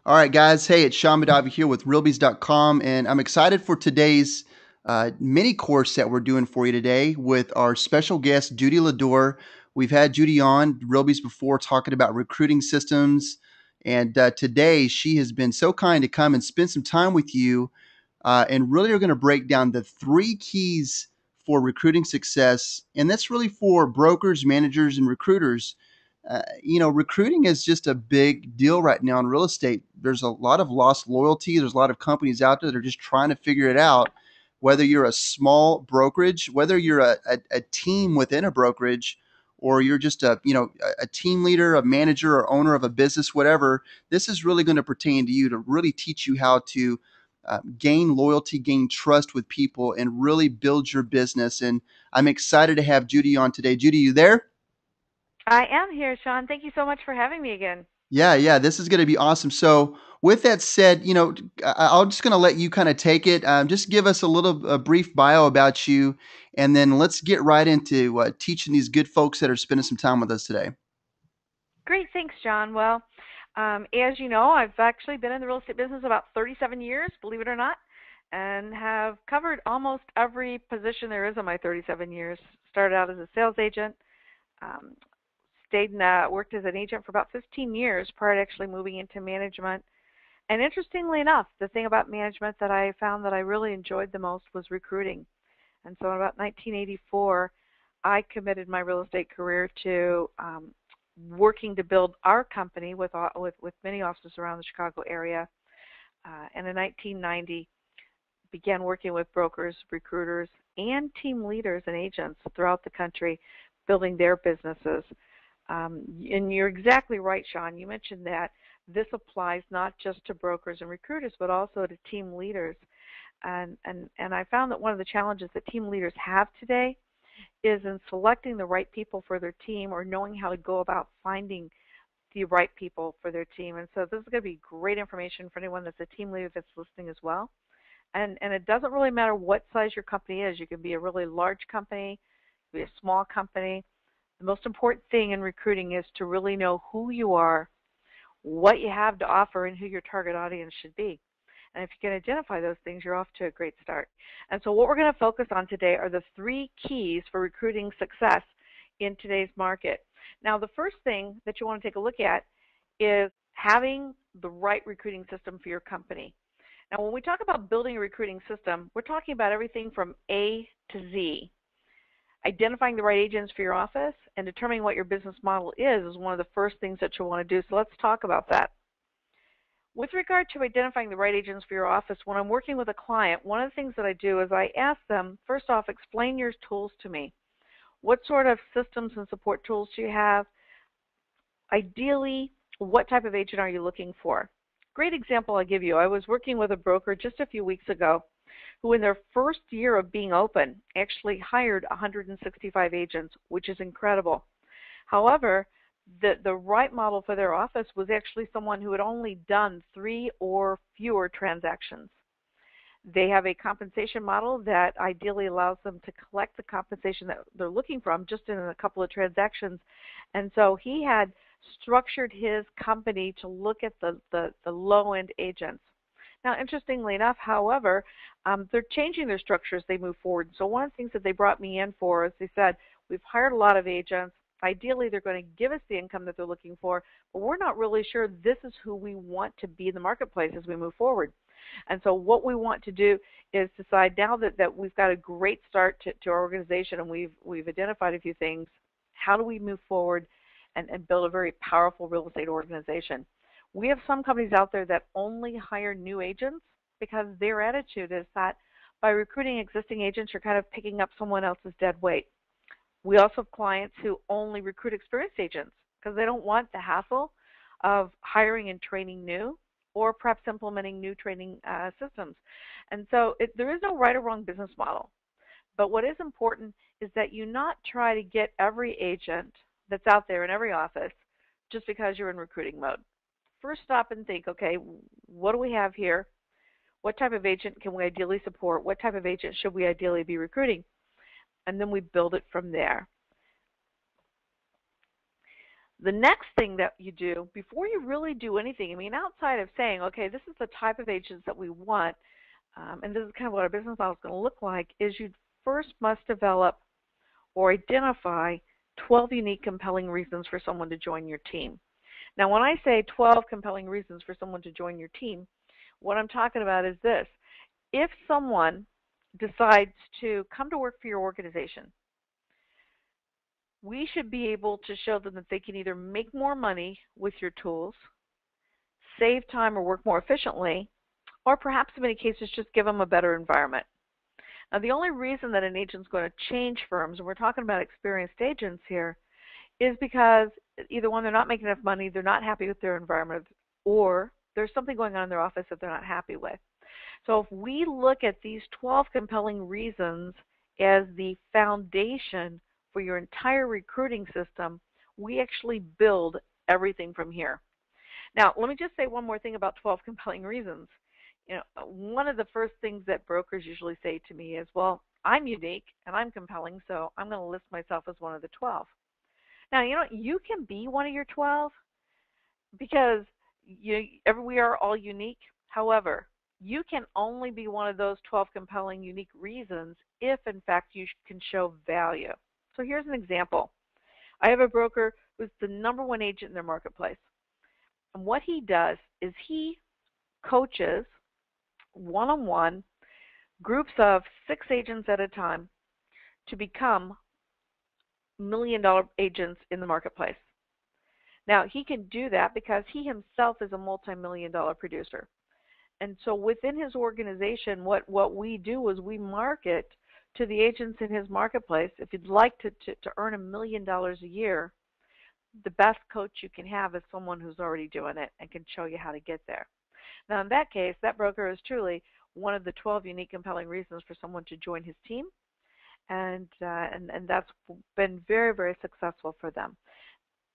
All right, guys. Hey, it's Shawn Mahdavi here with realbees.com, and I'm excited for today's mini course that we're doing for you today with our special guest, Judy LaDeur. We've had Judy on Realbees before talking about recruiting systems, and today she has been so kind to come and spend some time with you and really are going to break down the three keys for recruiting success. And that's really for brokers, managers, and recruiters. Recruiting is just a big deal right now in real estate. There's a lot of lost loyalty. There's a lot of companies out there that are just trying to figure it out. Whether you're a small brokerage, whether you're a team within a brokerage, or you're just a team leader, a manager, or owner of a business, whatever, this is really going to pertain to you to really teach you how to gain loyalty, gain trust with people, and really build your business. And I'm excited to have Judy on today. Judy, you there? I am here, Shawn. Thank you so much for having me again. Yeah, this is going to be awesome. So, with that said, I'm just going to let you kind of take it. Just give us a brief bio about you, and then let's get right into teaching these good folks that are spending some time with us today. Great, thanks, John. Well, as you know, I've actually been in the real estate business about 37 years, believe it or not, and have covered almost every position there is in my 37 years. Started out as a sales agent, um, stayed and worked as an agent for about 15 years prior to actually moving into management. And interestingly enough, the thing about management that I found that I really enjoyed the most was recruiting. And so in about 1984, I committed my real estate career to working to build our company with many offices around the Chicago area. And in 1990, began working with brokers, recruiters, and team leaders and agents throughout the country, building their businesses. And you're exactly right, Shawn. You mentioned that this applies not just to brokers and recruiters, but also to team leaders. And I found that one of the challenges that team leaders have today is in selecting the right people for their team or knowing how to go about finding the right people for their team. And so this is going to be great information for anyone that's a team leader that's listening as well. And it doesn't really matter what size your company is. You can be a really large company, you can be a small company. The most important thing in recruiting is to really know who you are, what you have to offer, and who your target audience should be. And if you can identify those things, you're off to a great start. And so what we're going to focus on today are the three keys for recruiting success in today's market. Now, the first thing that you want to take a look at is having the right recruiting system for your company. Now, when we talk about building a recruiting system, we're talking about everything from A to Z. Identifying the right agents for your office and determining what your business model is one of the first things that you'll want to do. So let's talk about that. With regard to identifying the right agents for your office, when I'm working with a client, one of the things that I do is I ask them, first off, explain your tools to me. What sort of systems and support tools do you have? Ideally, what type of agent are you looking for? Great example I'll give you. I was working with a broker just a few weeks ago who in their first year of being open actually hired 165 agents, which is incredible. However, the right model for their office was actually someone who had only done 3 or fewer transactions. They have a compensation model that ideally allows them to collect the compensation that they're looking from just in a couple of transactions. And so he had structured his company to look at the low-end agents. Now, interestingly enough, however, they're changing their structure as they move forward. So one of the things that they brought me in for is they said, we've hired a lot of agents. Ideally, they're going to give us the income that they're looking for, but we're not really sure this is who we want to be in the marketplace as we move forward. And so what we want to do is decide now that we've got a great start to our organization and we've identified a few things, how do we move forward and build a very powerful real estate organization? We have some companies out there that only hire new agents because their attitude is that by recruiting existing agents, you're kind of picking up someone else's dead weight. We also have clients who only recruit experienced agents because they don't want the hassle of hiring and training new or perhaps implementing new training systems. And so there is no right or wrong business model. But what is important is that you not try to get every agent that's out there in every office just because you're in recruiting mode. First stop and think, okay, what do we have here? What type of agent can we ideally support? What type of agent should we ideally be recruiting? And then we build it from there. The next thing that you do before you really do anything, I mean, outside of saying, okay, this is the type of agents that we want, and this is kind of what our business model is going to look like, is you first must develop or identify 12 unique compelling reasons for someone to join your team. Now, when I say 12 compelling reasons for someone to join your team, what I'm talking about is this. If someone decides to come to work for your organization, we should be able to show them that they can either make more money with your tools, save time or work more efficiently, or perhaps in many cases just give them a better environment. Now, the only reason that an agent's going to change firms, and we're talking about experienced agents here, is because either one, they're not making enough money, they're not happy with their environment, or there's something going on in their office that they're not happy with. So if we look at these 12 compelling reasons as the foundation for your entire recruiting system, we actually build everything from here. Now, let me just say one more thing about 12 compelling reasons. One of the first things that brokers usually say to me is, well, I'm unique and I'm compelling, so I'm going to list myself as one of the 12. Now, you can be one of your 12 because we are all unique. However, you can only be one of those 12 compelling, unique reasons if, in fact, you can show value. So here's an example. I have a broker who's the #1 agent in their marketplace. And what he does is he coaches one-on-one groups of 6 agents at a time to become million-dollar agents in the marketplace. Now, he can do that because he himself is a multi-million-dollar producer. And so within his organization, what we do is we market to the agents in his marketplace. If you'd like to earn $1 million a year, the best coach you can have is someone who's already doing it and can show you how to get there. Now, in that case, that broker is truly one of the 12 unique compelling reasons for someone to join his team, and that's been very, very successful for them.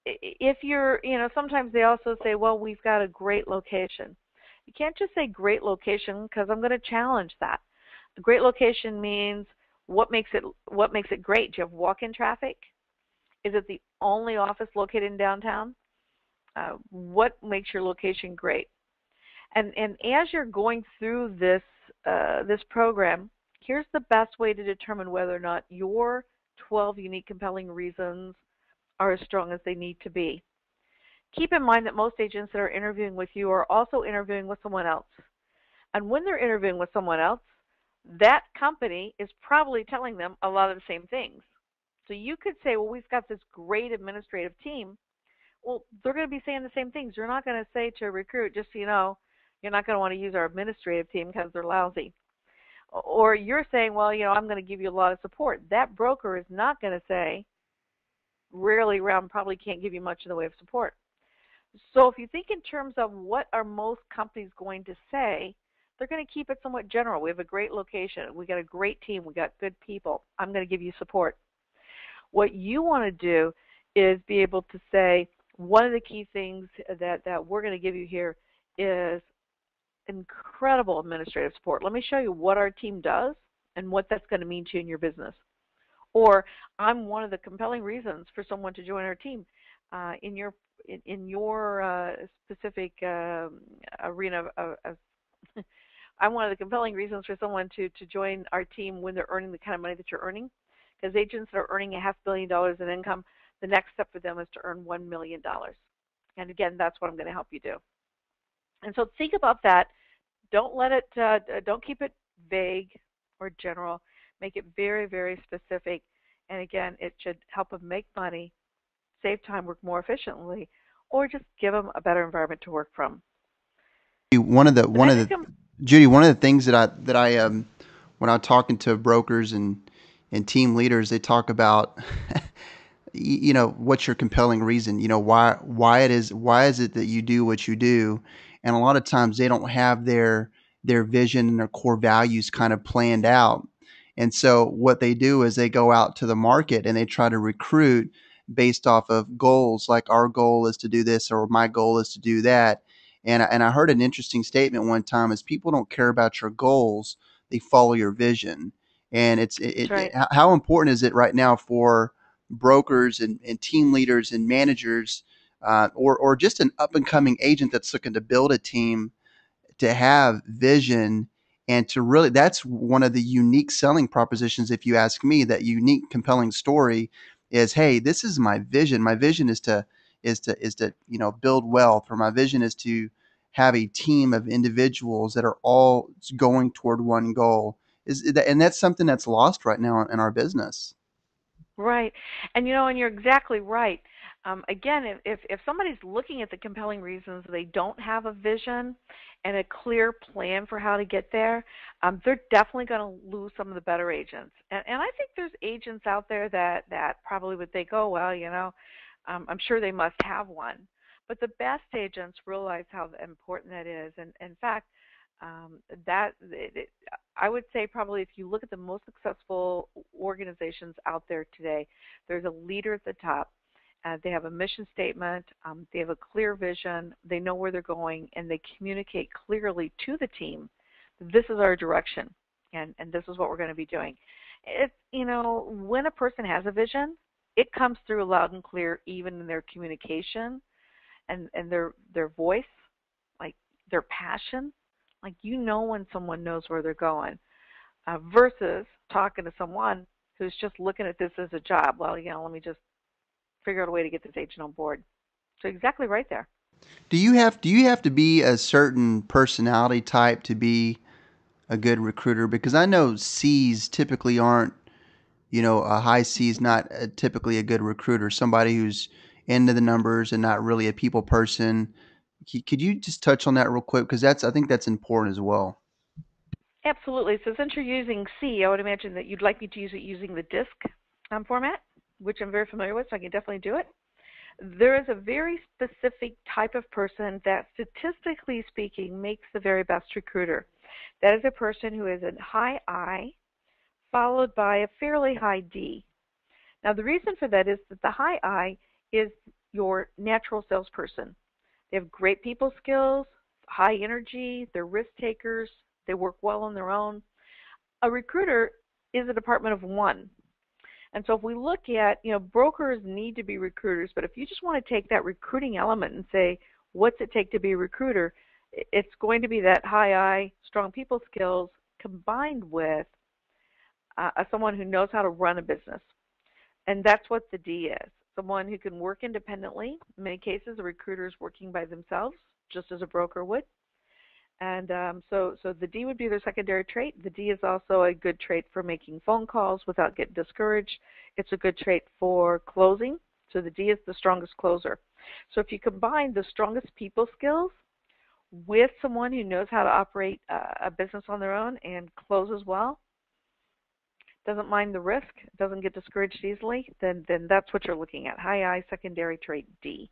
If you're, sometimes they also say, well, we've got a great location. You can't just say great location, because I'm going to challenge that. A great location means what makes it great? Do you have walk-in traffic? Is it the only office located in downtown? What makes your location great? And as you're going through this program, here's the best way to determine whether or not your 12 unique compelling reasons are as strong as they need to be. Keep in mind that most agents that are interviewing with you are also interviewing with someone else. And when they're interviewing with someone else, that company is probably telling them a lot of the same things. So you could say, well, we've got this great administrative team. Well, they're going to be saying the same things. You're not going to say to a recruit, just so you know, you're not going to want to use our administrative team because they're lousy. Or you're saying, well, I'm going to give you a lot of support. That broker is not going to say, rarely around, probably can't give you much in the way of support. So if you think in terms of what are most companies going to say, they're going to keep it somewhat general. We have a great location. We got a great team. We got good people. I'm going to give you support. What you want to do is be able to say, one of the key things that we're going to give you here is incredible administrative support. Let me show you what our team does and what that's going to mean to you in your business. Or I'm one of the compelling reasons for someone to join our team in your specific arena of I'm one of the compelling reasons for someone to join our team when they're earning the kind of money that you're earning. Because agents that are earning $500 million in income, the next step for them is to earn $1 million. And again, that's what I'm going to help you do. And so think about that. Don't let it, don't keep it vague or general. Make it very, very specific. And again, it should help them make money, save time, work more efficiently, or just give them a better environment to work from. Judy, one of the things that I when I'm talking to brokers and team leaders, they talk about what's your compelling reason, why is it that you do what you do. And a lot of times they don't have their vision and their core values kind of planned out. And so what they do is they go out to the market and they try to recruit based off of goals, like our goal is to do this or my goal is to do that. And I heard an interesting statement one time is people don't care about your goals, they follow your vision. And Right. how important is it right now for brokers and team leaders and managers or just an up and coming agent that's looking to build a team, to have vision and to really, that's one of the unique selling propositions, if you ask me. That unique compelling story is, hey, this is my vision. My vision is to build wealth, or my vision is to have a team of individuals that are all going toward one goal. And that's something that's lost right now in our business. Right. And you're exactly right. Again, if somebody's looking at the compelling reasons, they don't have a vision and a clear plan for how to get there, they're definitely going to lose some of the better agents. And I think there's agents out there that probably would think, oh, well, I'm sure they must have one. But the best agents realize how important that is. And in fact, that it, I would say probably if you look at the most successful organizations out there today, there's a leader at the top. They have a mission statement. They have a clear vision. They know where they're going, and they communicate clearly to the team. This is our direction, and this is what we're going to be doing. When a person has a vision, it comes through loud and clear, even in their communication and their voice, like their passion. Like when someone knows where they're going, versus talking to someone who's just looking at this as a job. Well, let me just figure out a way to get this agent on board. So exactly right there. Do you have to be a certain personality type to be a good recruiter? Because I know C's typically aren't, a high C is not typically a good recruiter. Somebody who's into the numbers and not really a people person. Could you just touch on that real quick? Because I think that's important as well. Absolutely. So since you're using C, I would imagine that you'd like me to use it using the DISC format, which I'm very familiar with, so I can definitely do it. There is a very specific type of person that, statistically speaking, makes the very best recruiter. That is a person who is a high I followed by a fairly high D. Now, the reason for that is that the high I is your natural salesperson. They have great people skills, high energy, they're risk takers, they work well on their own. A recruiter is a department of one. And so if we look at, brokers need to be recruiters, but if you just want to take that recruiting element and say, what's it take to be a recruiter, it's going to be that high I, strong people skills combined with someone who knows how to run a business. And that's what the D is. Someone who can work independently. In many cases, a recruiter is working by themselves, just as a broker would. And so the D would be their secondary trait. The D is also a good trait for making phone calls without getting discouraged. It's a good trait for closing. So the D is the strongest closer. So if you combine the strongest people skills with someone who knows how to operate a business on their own and close as well, doesn't mind the risk, doesn't get discouraged easily, then that's what you're looking at. High I, secondary trait D.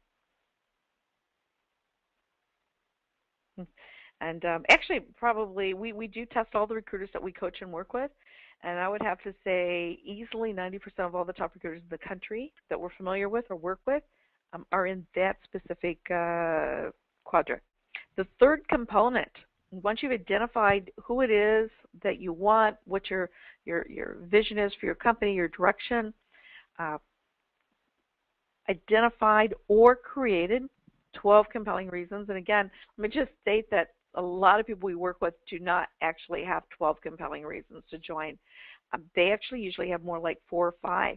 And actually, probably, we do test all the recruiters that we coach and work with. And I would have to say easily 90% of all the top recruiters in the country that we're familiar with or work with are in that specific quadrant. The third component, once you've identified who it is that you want, what your vision is for your company, your direction, identified or created 12 compelling reasons. And again, let me just state that a lot of people we work with do not actually have 12 compelling reasons to join. They actually usually have more like 4 or 5.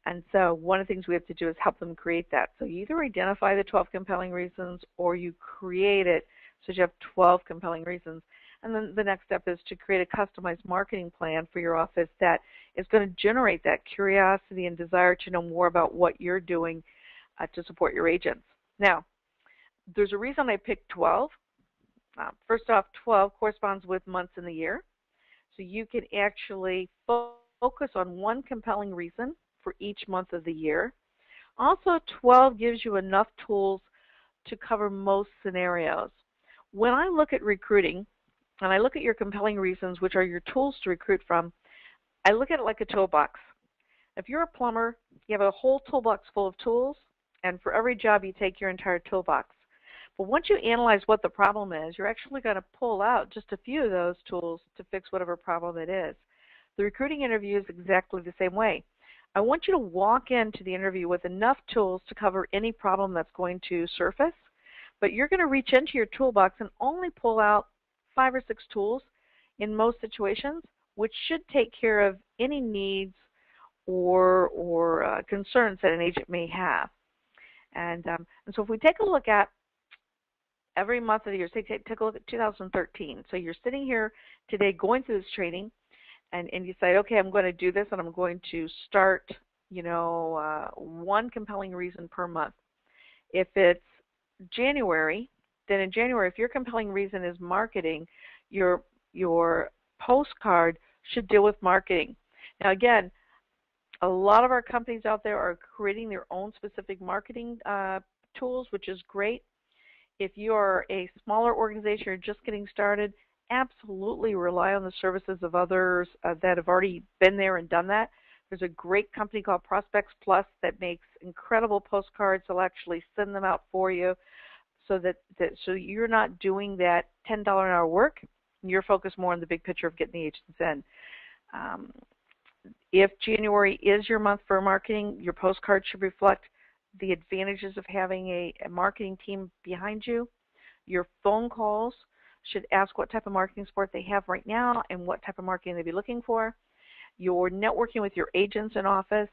And so one of the things we have to do is help them create that. So you either identify the 12 compelling reasons or you create it so you have 12 compelling reasons. And then the next step is to create a customized marketing plan for your office that is going to generate that curiosity and desire to know more about what you're doing to support your agents. Now, there's a reason I picked 12. First off, 12 corresponds with months in the year. So you can actually focus on one compelling reason for each month of the year. Also, 12 gives you enough tools to cover most scenarios. When I look at recruiting, and I look at your compelling reasons, which are your tools to recruit from, I look at it like a toolbox. If you're a plumber, you have a whole toolbox full of tools, and for every job you take your entire toolbox. But once you analyze what the problem is, you're actually going to pull out just a few of those tools to fix whatever problem it is. The recruiting interview is exactly the same way. I want you to walk into the interview with enough tools to cover any problem that's going to surface, but you're going to reach into your toolbox and only pull out 5 or 6 tools in most situations, which should take care of any needs or concerns that an agent may have. And so if we take a look at every month of the year, say take a look at 2013. So you're sitting here today going through this training, and you say, okay, I'm going to do this, and I'm going to start, one compelling reason per month. If it's January, then in January, if your compelling reason is marketing, your postcard should deal with marketing. Now, again, a lot of our companies out there are creating their own specific marketing tools, which is great. If you are a smaller organization, you're just getting started, absolutely rely on the services of others that have already been there and done that. There's a great company called Prospects Plus that makes incredible postcards. They'll actually send them out for you so so you're not doing that $10 an hour work. You're focused more on the big picture of getting the agents in. If January is your month for marketing, your postcard should reflect the advantages of having a marketing team behind you. Your phone calls should ask what type of marketing support they have right now and what type of marketing they'd be looking for. Your networking with your agents in office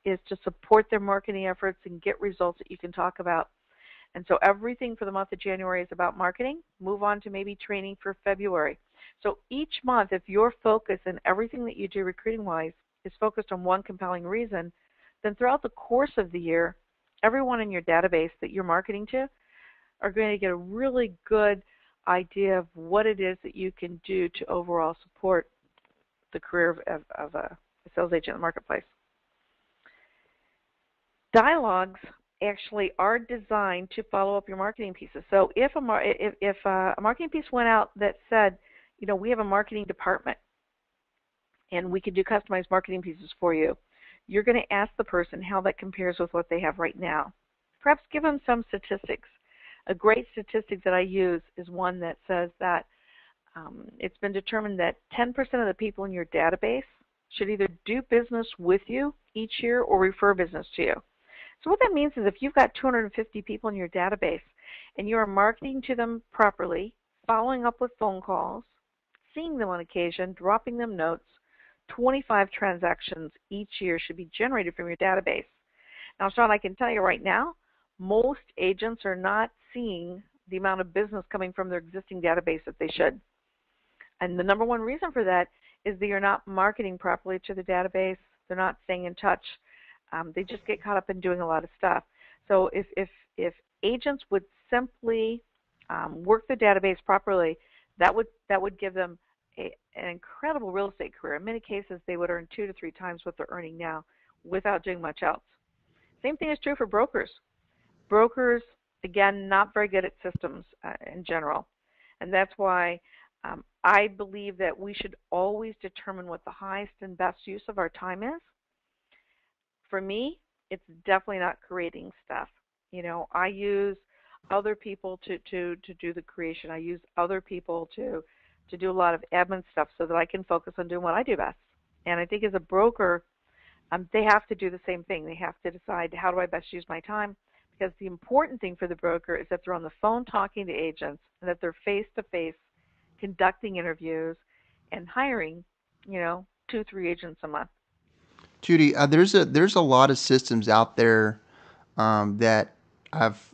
is to support their marketing efforts and get results that you can talk about. And so everything for the month of January is about marketing. Move on to maybe training for February. So each month, if your focus and everything that you do recruiting-wise is focused on one compelling reason, then throughout the course of the year, everyone in your database that you're marketing to are going to get a really good idea of what it is that you can do to overall support the career of a sales agent in the marketplace. Dialogues actually are designed to follow up your marketing pieces. So if a marketing piece went out that said, we have a marketing department and we can do customized marketing pieces for you, you're going to ask the person how that compares with what they have right now. Perhaps give them some statistics. A great statistic that I use is one that says that it's been determined that 10% of the people in your database should either do business with you each year or refer business to you. So what that means is if you've got 250 people in your database and you are marketing to them properly, following up with phone calls, seeing them on occasion, dropping them notes, 25 transactions each year should be generated from your database. Now, Shawn, I can tell you right now, most agents are not seeing the amount of business coming from their existing database that they should. And the number one reason for that is they are not marketing properly to the database. They're not staying in touch. They just get caught up in doing a lot of stuff. So if agents would simply work the database properly, that would give them an incredible real estate career. In many cases, they would earn 2 to 3 times what they're earning now without doing much else. Same thing is true for brokers. Brokers, again, not very good at systems in general. And that's why I believe that we should always determine what the highest and best use of our time is. For me, it's definitely not creating stuff. I use other people to do the creation. I use other people to do a lot of admin stuff so that I can focus on doing what I do best. And I think as a broker, they have to do the same thing. They have to decide, how do I best use my time? Because the important thing for the broker is that they're on the phone talking to agents and that they're face-to-face conducting interviews and hiring, 2-3 agents a month. Judy, there's a lot of systems out there that I've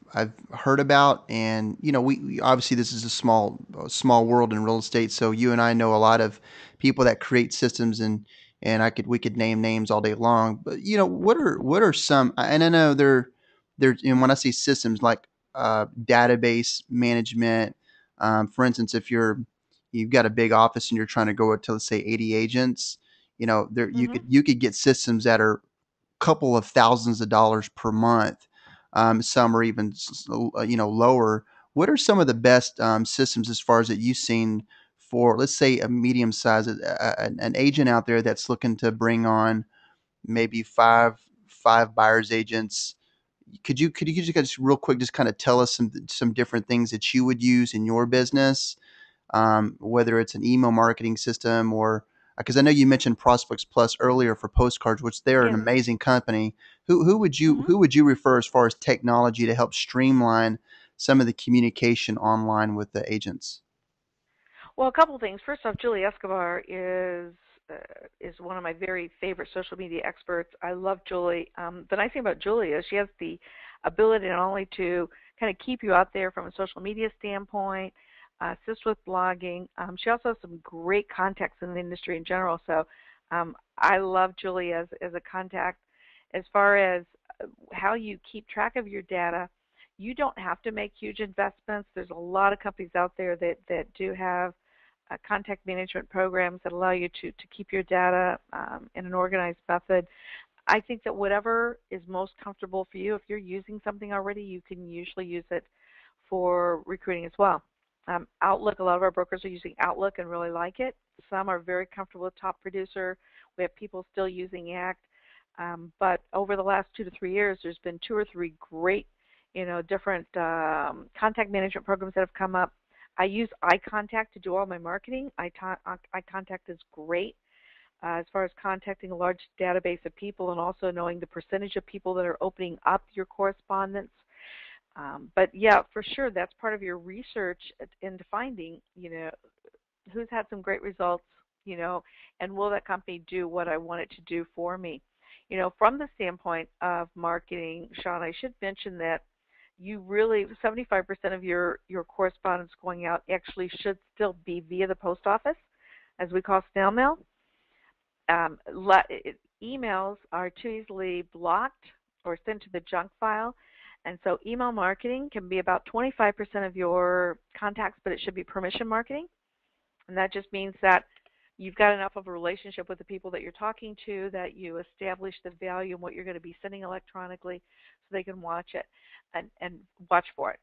heard about, and we obviously, this is a small world in real estate, so you and I know a lot of people that create systems, and we could name names all day long. But what are some? And I know and when I say systems, like database management, for instance, if you've got a big office and you're trying to go to, let's say, 80 agents, there you could get systems that are couple of thousands of dollars per month. Some are even lower. What are some of the best systems as far as that you've seen for, let's say, a medium size, an agent out there that's looking to bring on maybe five buyers agents? Could you just real quick just kind of tell us some different things that you would use in your business, whether it's an email marketing system or Because I know you mentioned Prospects Plus earlier for postcards, which they're an Yes. amazing company. Who would you refer as far as technology to help streamline some of the communication online with the agents? Well, a couple things. First off, Julie Escobar is one of my very favorite social media experts. I love Julie. The nice thing about Julie is she has the ability not only to kind of keep you out there from a social media standpoint, assist with blogging. She also has some great contacts in the industry in general. So I love Julie as a contact. As far as how you keep track of your data, you don't have to make huge investments. There's a lot of companies out there that do have contact management programs that allow you to keep your data in an organized method. I think that whatever is most comfortable for you, if you're using something already, you can usually use it for recruiting as well. Outlook, a lot of our brokers are using Outlook and really like it. Some are very comfortable with Top Producer. We have people still using Act. But over the last 2 to 3 years, there's been 2 or 3 great, different contact management programs that have come up. I use iContact to do all my marketing. iContact is great as far as contacting a large database of people and also knowing the percentage of people that are opening up your correspondence. But yeah, for sure, that's part of your research into finding, who's had some great results, and will that company do what I want it to do for me? From the standpoint of marketing, Shawn, I should mention that you really 75% of your correspondence going out actually should still be via the post office, as we call snail mail. Um, Emails are too easily blocked or sent to the junk file, and so email marketing can be about 25% of your contacts, but it should be permission marketing, and that just means that you've got enough of a relationship with the people that you're talking to that you establish the value in what you're going to be sending electronically so they can watch it and watch for it.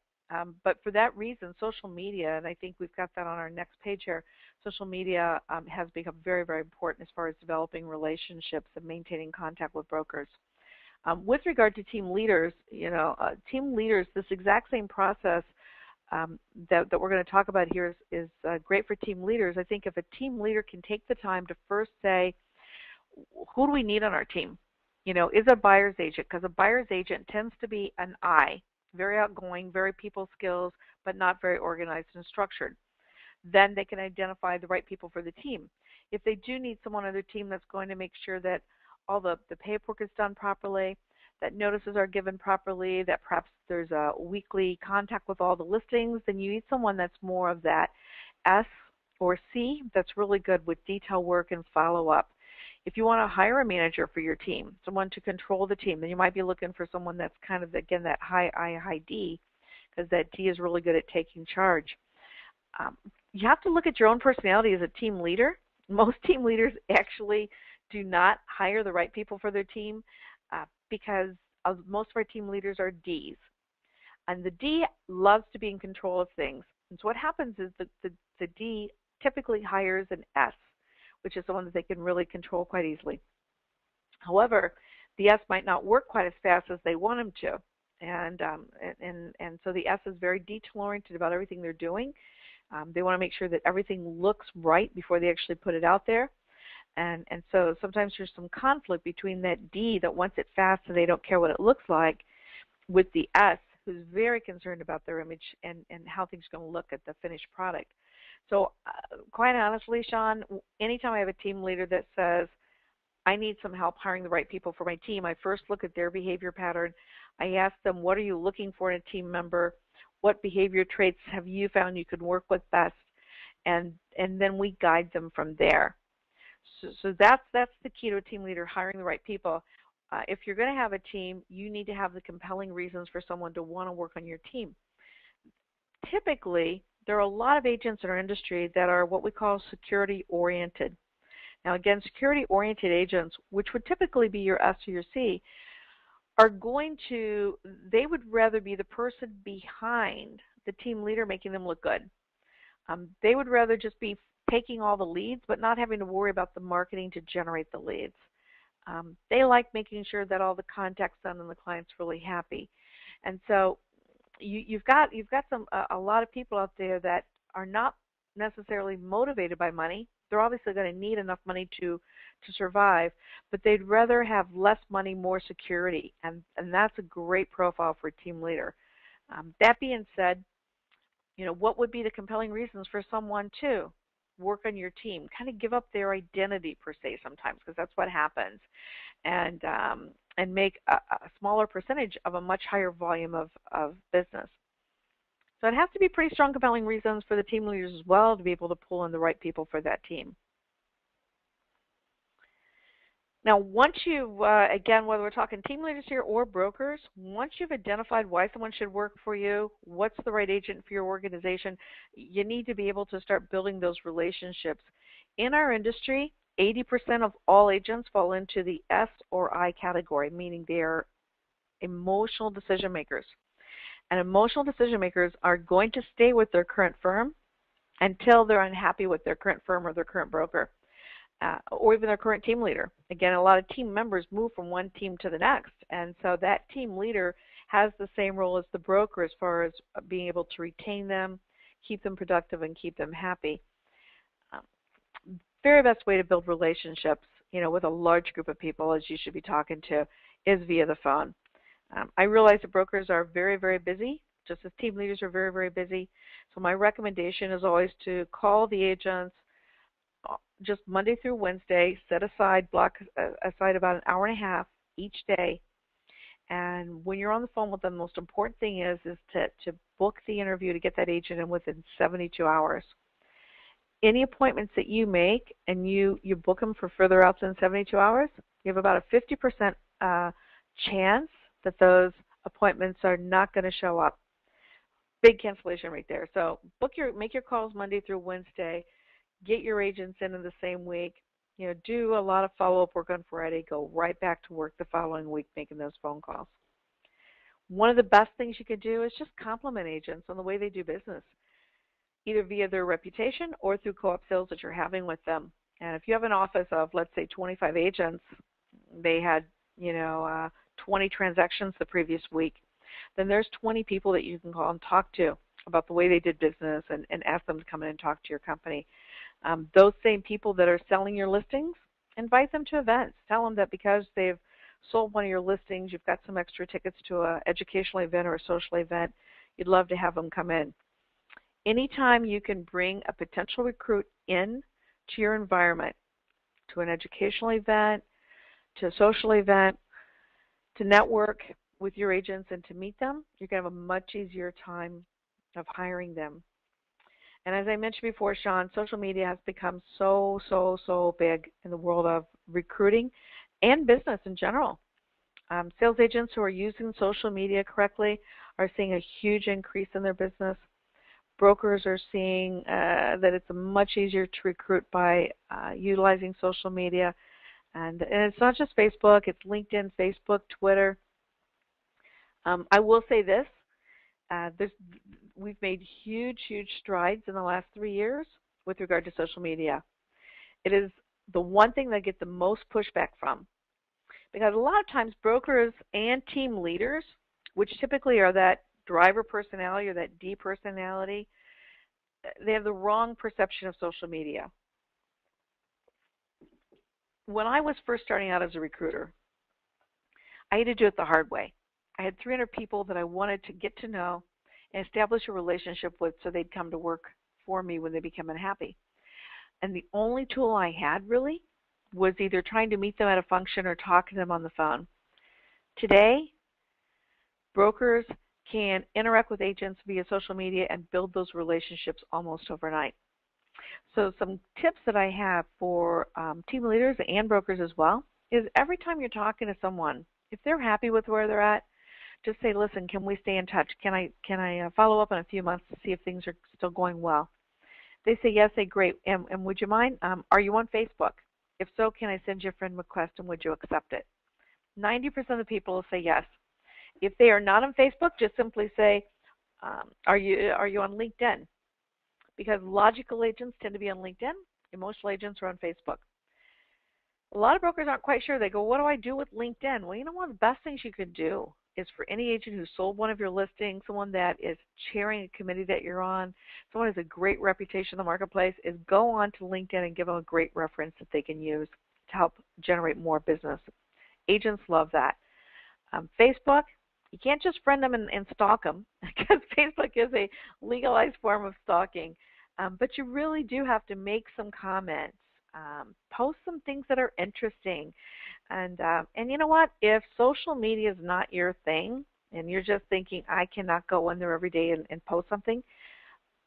But for that reason, social media, and I think we've got that on our next page here, social media has become very, very important as far as developing relationships and maintaining contact with brokers. With regard to team leaders, this exact same process that we're going to talk about here is great for team leaders. I think if a team leader can take the time to first say, who do we need on our team? Is a buyer's agent, because a buyer's agent tends to be an I, very outgoing, very people skills, but not very organized and structured. Then they can identify the right people for the team. If they do need someone on their team that's going to make sure that all the paperwork is done properly, that notices are given properly, that perhaps there's a weekly contact with all the listings, then you need someone that's more of that S or C that's really good with detail work and follow-up. If you want to hire a manager for your team, someone to control the team, then you might be looking for someone that's kind of, again, that high I, high D, because that D is really good at taking charge. You have to look at your own personality as a team leader. Most team leaders actually do not hire the right people for their team because most of our team leaders are Ds. And the D loves to be in control of things. And so what happens is the D typically hires an S, which is someone that they can really control quite easily. However, the S might not work quite as fast as they want them to. And so the S is very detail-oriented about everything they're doing. They want to make sure that everything looks right before they actually put it out there. And so sometimes there's some conflict between that D that wants it fast and they don't care what it looks like with the S who's very concerned about their image and how things are going to look at the finished product. So quite honestly, Shawn, anytime I have a team leader that says, I need some help hiring the right people for my team, I first look at their behavior pattern. I ask them, what are you looking for in a team member? What behavior traits have you found you can work with best? And then we guide them from there. So that's the key to a team leader, hiring the right people. If you're going to have a team, you need to have the compelling reasons for someone to want to work on your team. Typically, there are a lot of agents in our industry that are what we call security-oriented. Now, again, security-oriented agents, which would typically be your S or your C, they would rather be the person behind the team leader making them look good. They would rather just be taking all the leads, but not having to worry about the marketing to generate the leads. They like making sure that all the contact's done and the client's really happy. And so you've got a lot of people out there that are not necessarily motivated by money, They're obviously going to need enough money to survive, but they'd rather have less money, more security, and that's a great profile for a team leader. That being said, what would be the compelling reasons for someone to work on your team? Kind of give up their identity per se sometimes, because that's what happens, and make a smaller percentage of a much higher volume of business. So it has to be pretty strong, compelling reasons for the team leaders as well to be able to pull in the right people for that team. Now, once you've, again, whether we're talking team leaders here or brokers, once you've identified why someone should work for you, what's the right agent for your organization, you need to be able to start building those relationships. In our industry, 80% of all agents fall into the S or I category, meaning they're emotional decision makers. And emotional decision makers are going to stay with their current firm until they're unhappy with their current firm or their current broker. Or even their current team leader. Again, a lot of team members move from one team to the next, and so that team leader has the same role as the broker as far as being able to retain them, keep them productive, and keep them happy. Very best way to build relationships, with a large group of people, as you should be talking to, is via the phone. I realize that brokers are very, very busy, just as team leaders are very, very busy. So my recommendation is always to call the agents just Monday through Wednesday, block aside about an hour and a half each day. And when you're on the phone with them, the most important thing is to book the interview, to get that agent in within 72 hours. Any appointments that you make and you book them for further out than 72 hours, you have about a 50% chance that those appointments are not going to show up. Big cancellation rate there. So make your calls Monday through Wednesday. Get your agents in the same week. Do a lot of follow-up work on Friday. Go right back to work the following week making those phone calls. One of the best things you could do is just compliment agents on the way they do business, either via their reputation or through co-op sales that you're having with them. And if you have an office of, let's say, 25 agents, they had, 20 transactions the previous week, then there's 20 people that you can call and talk to about the way they did business and ask them to come in and talk to your company. Those same people that are selling your listings, invite them to events. Tell them that because they've sold one of your listings, you've got some extra tickets to an educational event or a social event. You'd love to have them come in. Anytime you can bring a potential recruit in to your environment, to an educational event, to a social event, to network with your agents and to meet them, you're going to have a much easier time of hiring them. And as I mentioned before, Shawn, social media has become so, so, so big in the world of recruiting and business in general. Sales agents who are using social media correctly are seeing a huge increase in their business. Brokers are seeing that it's much easier to recruit by utilizing social media. And it's not just Facebook, it's LinkedIn, Facebook, Twitter. I will say this. We've made huge, huge strides in the last 3 years with regard to social media. It is the one thing that I get the most pushback from, because a lot of times brokers and team leaders, which typically are that driver personality or that D personality, they have the wrong perception of social media. When I was first starting out as a recruiter, I had to do it the hard way. I had 300 people that I wanted to get to know and establish a relationship with so they'd come to work for me when they became unhappy. And the only tool I had really was either trying to meet them at a function or talking to them on the phone. Today, brokers can interact with agents via social media and build those relationships almost overnight. So some tips that I have for team leaders and brokers as well is every time you're talking to someone, if they're happy with where they're at, just say, listen, can we stay in touch? Can I follow up in a few months to see if things are still going well? They say yes, say great. And would you mind? Are you on Facebook? If so, can I send you a friend request and would you accept it? 90% of the people will say yes. If they are not on Facebook, just simply say, are you on LinkedIn? Because logical agents tend to be on LinkedIn. Emotional agents are on Facebook. A lot of brokers aren't quite sure. They go, what do I do with LinkedIn? Well, one of the best things you could do is for any agent who sold one of your listings, someone that is chairing a committee that you're on, someone who has a great reputation in the marketplace, is go on to LinkedIn and give them a great reference that they can use to help generate more business. Agents love that. Facebook, you can't just friend them and stalk them because Facebook is a legalized form of stalking. But you really do have to make some comments, post some things that are interesting. And you know what? If social media is not your thing and you're just thinking, I cannot go in there every day and post something,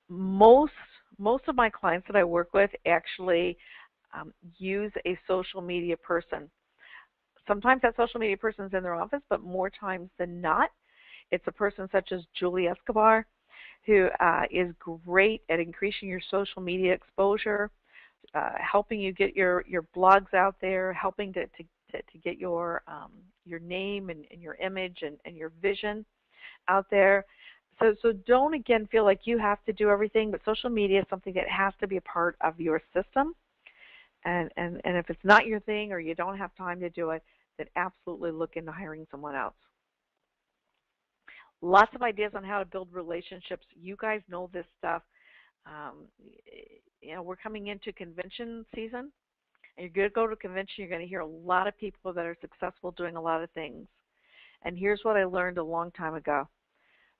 most of my clients that I work with actually use a social media person. Sometimes that social media person is in their office, but more times than not, it's a person such as Julie Escobar, who is great at increasing your social media exposure, helping you get your blogs out there, helping to get your name and your image and your vision out there. So don't, again, feel like you have to do everything, but social media is something that has to be a part of your system. And if it's not your thing or you don't have time to do it, then absolutely look into hiring someone else. Lots of ideas on how to build relationships. You guys know this stuff. We're coming into convention season. And you're going to go to a convention, you're going to hear a lot of people that are successful doing a lot of things. And here's what I learned a long time ago.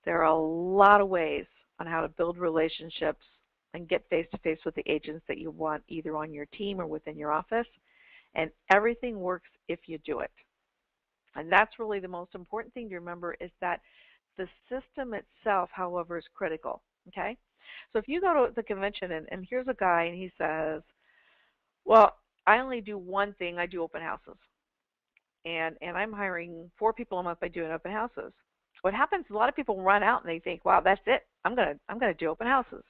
There are a lot of ways on how to build relationships and get face-to-face with the agents that you want, either on your team or within your office. And everything works if you do it. And that's really the most important thing to remember, is that the system itself, however, is critical. Okay? So if you go to the convention and here's a guy and he says, well, I only do one thing, I do open houses. And I'm hiring 4 people a month by doing open houses. What happens, a lot of people run out and they think, wow, that's it. I'm gonna do open houses.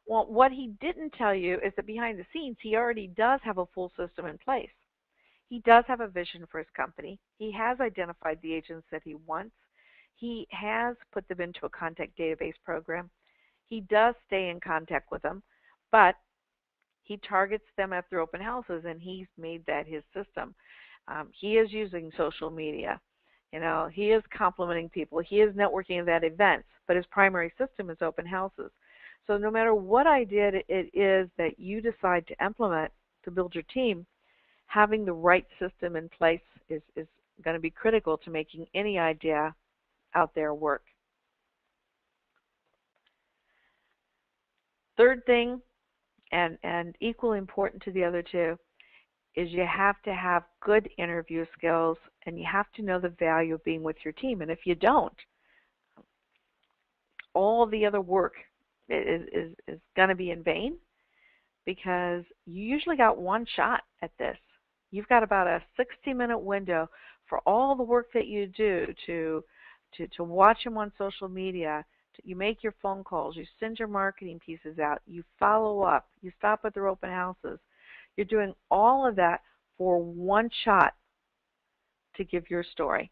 Well, what he didn't tell you is that behind the scenes, he already does have a full system in place. He does have a vision for his company. He has identified the agents that he wants. He has put them into a contact database program. He does stay in contact with them, but he targets them at their open houses, and he's made that his system. He is using social media. He is complimenting people. He is networking at events, but his primary system is open houses. So no matter what idea it is that you decide to implement to build your team, having the right system in place is going to be critical to making any idea out there work. Third thing, and equally important to the other two, is you have to have good interview skills, and you have to know the value of being with your team. And if you don't, all the other work is going to be in vain, because you usually got one shot at this. You've got about a 60-minute window for all the work that you do to watch them on social media. You make your phone calls, you send your marketing pieces out, you follow up, you stop at their open houses. You're doing all of that for one shot to give your story.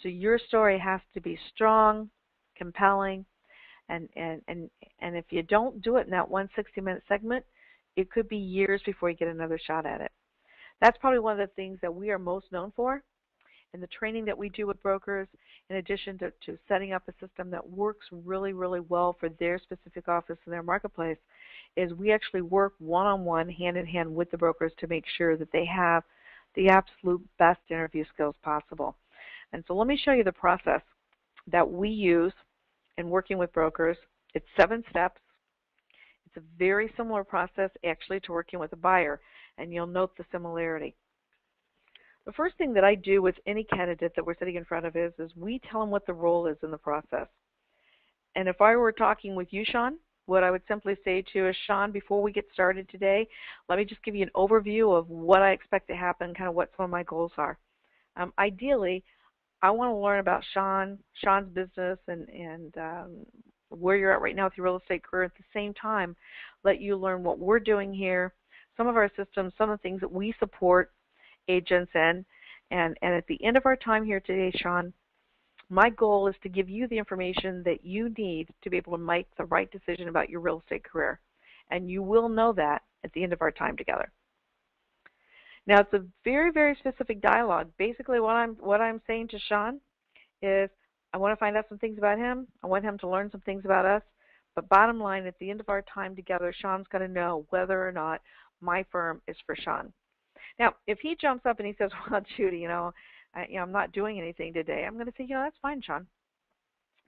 So your story has to be strong, compelling, and if you don't do it in that one 60-minute segment, it could be years before you get another shot at it. That's probably one of the things that we are most known for in the training that we do with brokers, in addition to setting up a system that works really, really well for their specific office and their marketplace, is we actually work one-on-one, hand-in-hand with the brokers to make sure that they have the absolute best interview skills possible. And so let me show you the process that we use in working with brokers. It's 7 steps. It's a very similar process actually to working with a buyer, and you'll note the similarity. The first thing that I do with any candidate that we're sitting in front of is we tell them what the role is in the process. And if I were talking with you, Shawn, what I would simply say to you is, Shawn, before we get started today, let me just give you an overview of what I expect to happen, kind of what some of my goals are. Ideally, I want to learn about Shawn's business, and where you're at right now with your real estate career. At the same time, let you learn what we're doing here, some of our systems, some of the things that we support agents in. And at the end of our time here today, Shawn, my goal is to give you the information that you need to be able to make the right decision about your real estate career. And you will know that at the end of our time together. Now, it's a very, very specific dialogue. Basically, what I'm saying to Shawn is I want to find out some things about him. I want him to learn some things about us. But bottom line, at the end of our time together, Shawn's going to know whether or not my firm is for Shawn. Now, if he jumps up and he says, well, Judy, I'm not doing anything today, I'm going to say, that's fine, Shawn.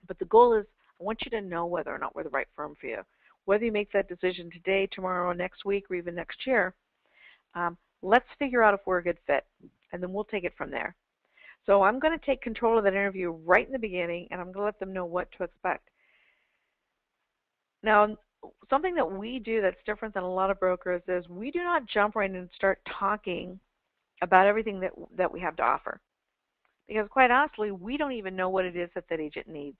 But the goal is I want you to know whether or not we're the right firm for you. Whether you make that decision today, tomorrow, next week, or even next year, let's figure out if we're a good fit, and then we'll take it from there. So I'm going to take control of that interview right in the beginning, and I'm going to let them know what to expect. Now, something that we do that's different than a lot of brokers is we do not jump right in and start talking about everything that we have to offer. Because quite honestly, we don't even know what it is that agent needs.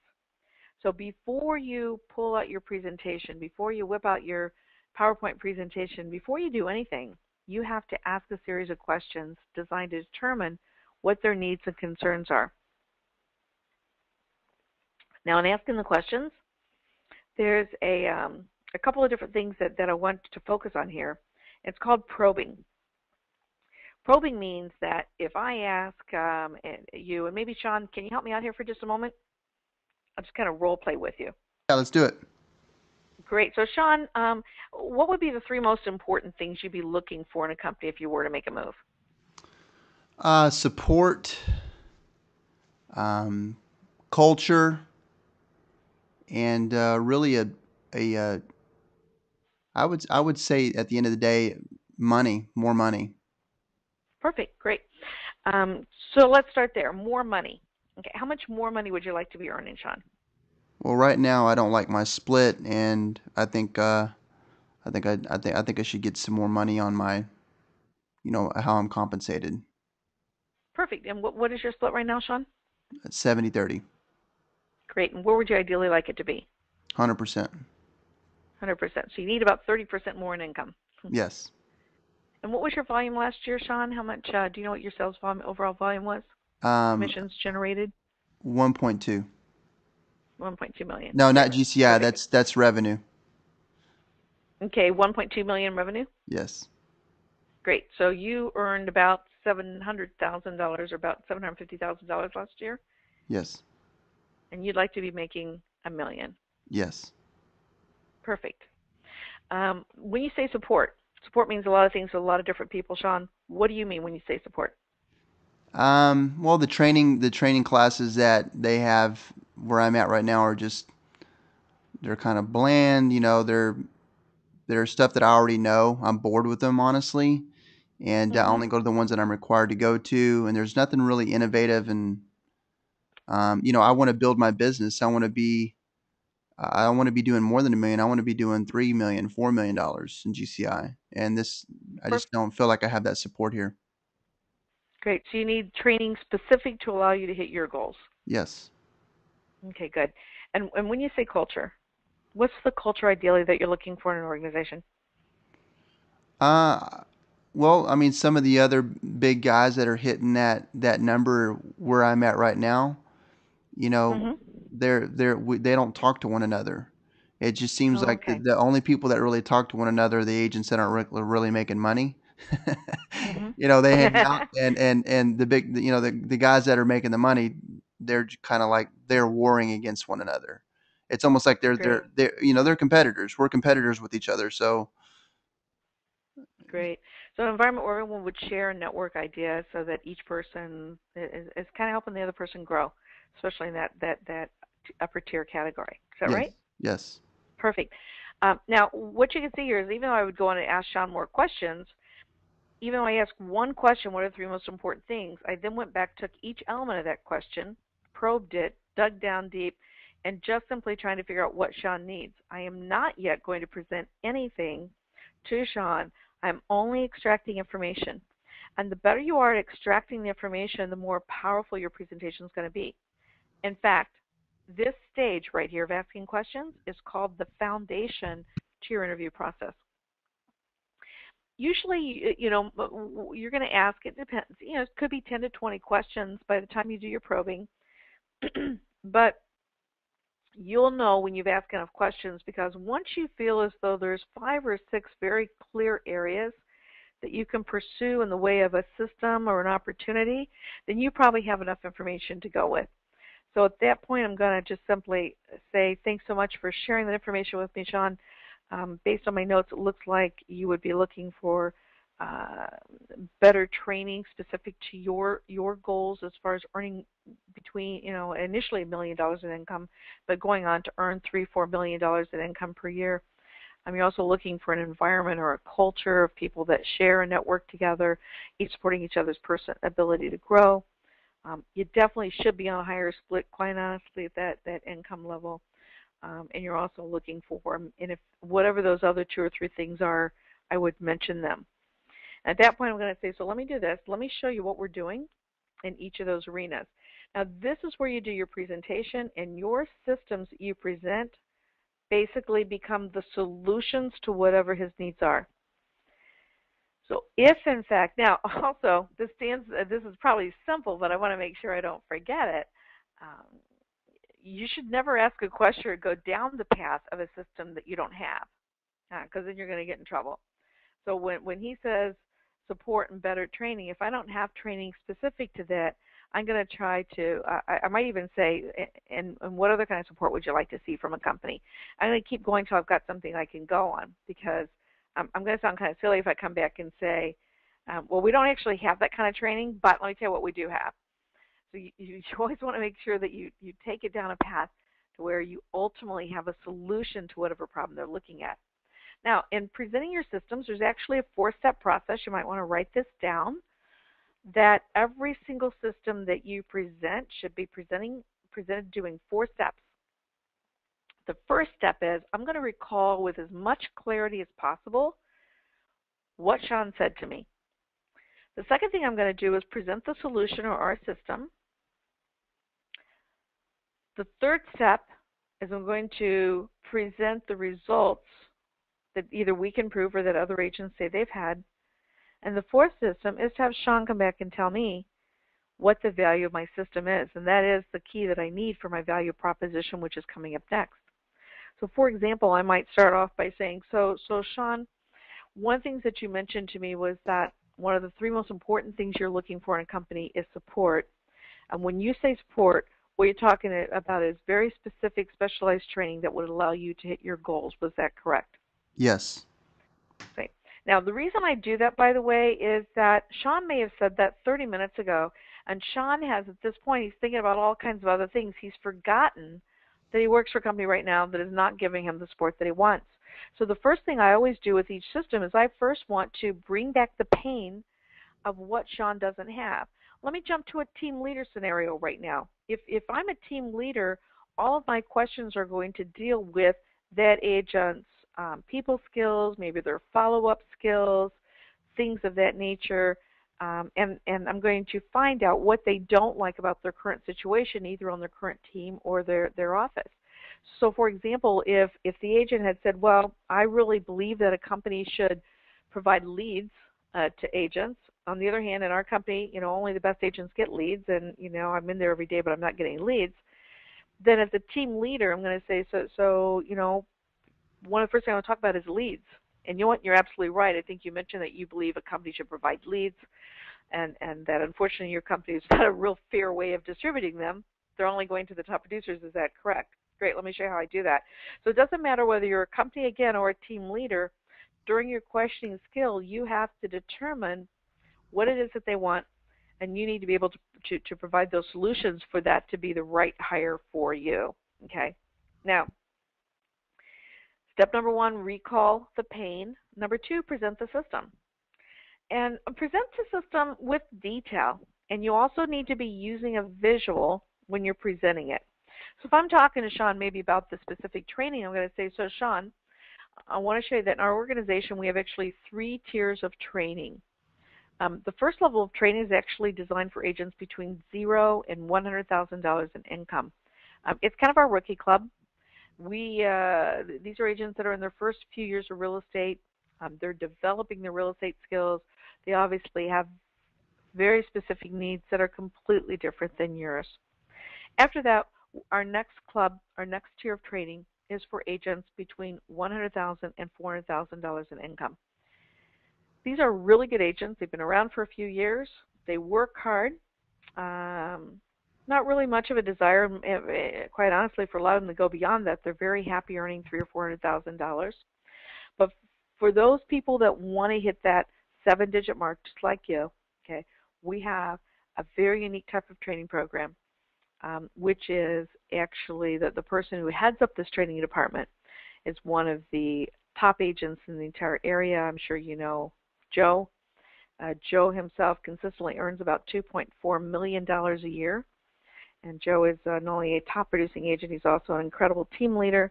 So before you pull out your presentation, before you whip out your PowerPoint presentation, before you do anything, you have to ask a series of questions designed to determine what their needs and concerns are. Now, in asking the questions, there's a couple of different things that I want to focus on here. It's called probing. Probing means that if I ask you, and maybe Shawn, can you help me out here for just a moment? I'll just kind of role play with you. Yeah, let's do it. Great. So Shawn, what would be the 3 most important things you'd be looking for in a company if you were to make a move? Support, culture, and really I would say at the end of the day, more money. Perfect. Great. So let's start there. More money. Okay. How much more money would you like to be earning, Shawn? Well, right now I don't like my split, and I think I should get some more money on my, how I'm compensated. Perfect. And what is your split right now, Shawn? 70-30. Great. And where would you ideally like it to be? 100%. 100%. So you need about 30% more in income. Yes. And what was your volume last year, Shawn? How much, do you know what your sales volume, overall volume was? Commissions generated? 1.2. 1.2 million. No, Okay. not GCI. Perfect. That's revenue. Okay, 1.2 million revenue? Yes. Great. So you earned about $700,000 or about $750,000 last year? Yes. And you'd like to be making $1 million? Yes. Perfect. When you say support means a lot of things to a lot of different people, Shawn. What do you mean when you say support? Well, the training classes that they have where I'm at right now are they're kind of bland. They're stuff that I already know. I'm bored with them, honestly, and I only go to the ones that I'm required to go to. And there's nothing really innovative. And I want to build my business. I want to be doing more than $1 million. I want to be doing $3 million, $4 million in GCI. And I just don't feel like I have that support here. Great. So you need training specific to allow you to hit your goals. Yes. Okay, good. And when you say culture, what's the culture ideally that you're looking for in an organization? Well, I mean, some of the other big guys that are hitting that number where I'm at right now, you know, they don't talk to one another. It just seems Oh, like okay. the only people that really talk to one another are the agents that aren't really making money. They hang out, and the big, the guys that are making the money, they're kind of like they're warring against one another. It's almost like Great. they're competitors. We're competitors with each other. So Great. So an environment where everyone would share and network ideas so that each person is kind of helping the other person grow, especially in that upper tier category. Is that yes, right? yes, Perfect. Now, what you can see here is even though I would go on and ask Shawn more questions, even though I asked one question, what are the 3 most important things, I then went back, took each element of that question, probed it, dug down deep, and just simply trying to figure out what Shawn needs. I am not yet going to present anything to Shawn. I'm only extracting information. And the better you are at extracting the information, the more powerful your presentation is going to be. In fact, this stage right here of asking questions is called the foundation to your interview process. Usually, you're going to ask, it depends, it could be 10 to 20 questions by the time you do your probing. But you'll know when you've asked enough questions, because once you feel as though there's 5 or 6 very clear areas that you can pursue in the way of a system or an opportunity, then you probably have enough information to go with. So at that point, I'm going to just simply say thanks so much for sharing that information with me, Shawn. Based on my notes, it looks like you would be looking for better training specific to your goals as far as earning between, initially $1 million in income, but going on to earn $3-4 million in income per year. You're also looking for an environment or a culture of people that share and network together, each supporting each other's ability to grow. You definitely should be on a higher split, quite honestly, at that income level. And you're also looking for, and if whatever those other 2 or 3 things are, I would mention them. At that point, I'm going to say, so let me do this. Let me show you what we're doing in each of those arenas. Now, this is where you do your presentation, and your systems that you present basically become the solutions to whatever his needs are. So if, in fact, now also, this is probably simple, but I want to make sure I don't forget it. You should never ask a question or go down the path of a system that you don't have, because then you're going to get in trouble. So when he says support and better training, if I don't have training specific to that, I'm going to try to, I might even say, and what other kind of support would you like to see from a company? I'm going to keep going until I've got something I can go on, because I'm going to sound kind of silly if I come back and say, well, we don't actually have that kind of training, but let me tell you what we do have. So you always want to make sure that you take it down a path to where you ultimately have a solution to whatever problem they're looking at. Now, in presenting your systems, there's actually a 4-step process. You might want to write this down, that every single system that you present should be presented doing 4 steps. The first step is I'm going to recall with as much clarity as possible what Shawn said to me. The second thing I'm going to do is present the solution or our system. The third step is I'm going to present the results that either we can prove or that other agents say they've had. And the fourth system is to have Shawn come back and tell me what the value of my system is. And that is the key that I need for my value proposition, which is coming up next. So for example, I might start off by saying, so Shawn, one of the things that you mentioned to me was that one of the 3 most important things you're looking for in a company is support. And when you say support, what you're talking about is very specific, specialized training that would allow you to hit your goals. Was that correct? Yes. Okay. Now, the reason I do that, by the way, is that Shawn may have said that 30 minutes ago, and Shawn has, at this point, he's thinking about all kinds of other things. He's forgotten that he works for a company right now that is not giving him the support that he wants. So the first thing I always do with each system is I first want to bring back the pain of what Shawn doesn't have. Let me jump to a team leader scenario right now. If I'm a team leader, all of my questions are going to deal with that agent's people skills, maybe their follow-up skills, things of that nature, and I'm going to find out what they don't like about their current situation, either on their current team or their office. So for example, if the agent had said, well, I really believe that a company should provide leads to agents. On the other hand, in our company, only the best agents get leads, and I'm in there every day, but I'm not getting leads. Then as a team leader, I'm going to say, so one of the first things I want to talk about is leads. And you know what? You're absolutely right. I think you mentioned that you believe a company should provide leads, and that unfortunately your company is not a real fair way of distributing them. They're only going to the top producers. Is that correct? Great. Let me show you how I do that. So it doesn't matter whether you're a company, again, or a team leader. During your questioning skill, you have to determine what it is that they want, and you need to be able to provide those solutions for that to be the right hire for you. Okay? Now, step number 1, recall the pain. Number 2, present the system. And present the system with detail. And you also need to be using a visual when you're presenting it. So if I'm talking to Shawn maybe about the specific training, I'm going to say, so Shawn, I want to show you that in our organization we have actually 3 tiers of training. The first level of training is actually designed for agents between $0 and $100,000 in income. It's kind of our rookie club. These are agents that are in their first few years of real estate. They're developing their real estate skills. They obviously have very specific needs that are completely different than yours. After that, our next club, our next tier of training is for agents between $100,000 and $400,000 in income. These are really good agents. They've been around for a few years. They work hard. not really much of a desire, quite honestly, for a lot of them to go beyond that. They're very happy earning $300,000 or $400,000. But for those people that want to hit that 7-digit mark, just like you, okay, we have a very unique type of training program, which is actually the person who heads up this training department is one of the top agents in the entire area. I'm sure you know Joe. Joe himself consistently earns about $2.4 million a year. And Joe is not only a top producing agent, he's also an incredible team leader.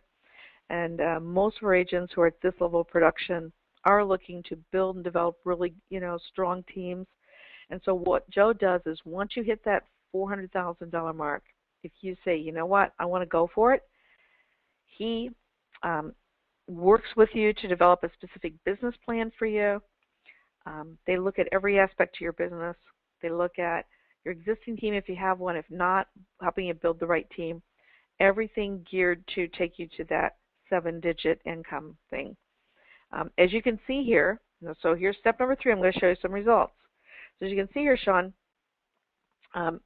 And most of our agents who are at this level of production are looking to build and develop really, strong teams. And so what Joe does is once you hit that $400,000 mark, if you say, you know what, I want to go for it, he works with you to develop a specific business plan for you. They look at every aspect of your business. They look at your existing team if you have one. If not, helping you build the right team. Everything geared to take you to that 7-digit income thing. As you can see here, so here's step number 3. I'm going to show you some results. So as you can see here, Shawn,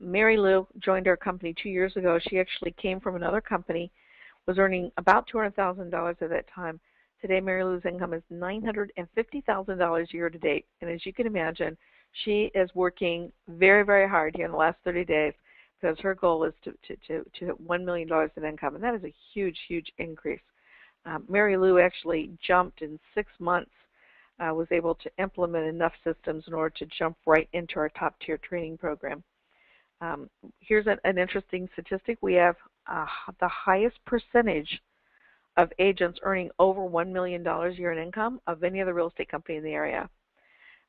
Mary Lou joined our company 2 years ago. She actually came from another company, was earning about $200,000 at that time. Today, Mary Lou's income is $950,000 year to date. And as you can imagine, she is working very, very hard here in the last 30 days because her goal is to hit $1 million in income. And that is a huge, huge increase. Mary Lou actually jumped in 6 months, was able to implement enough systems in order to jump right into our top-tier training program. Here's an interesting statistic. We have the highest percentage of agents earning over $1 million a year in income of any other real estate company in the area.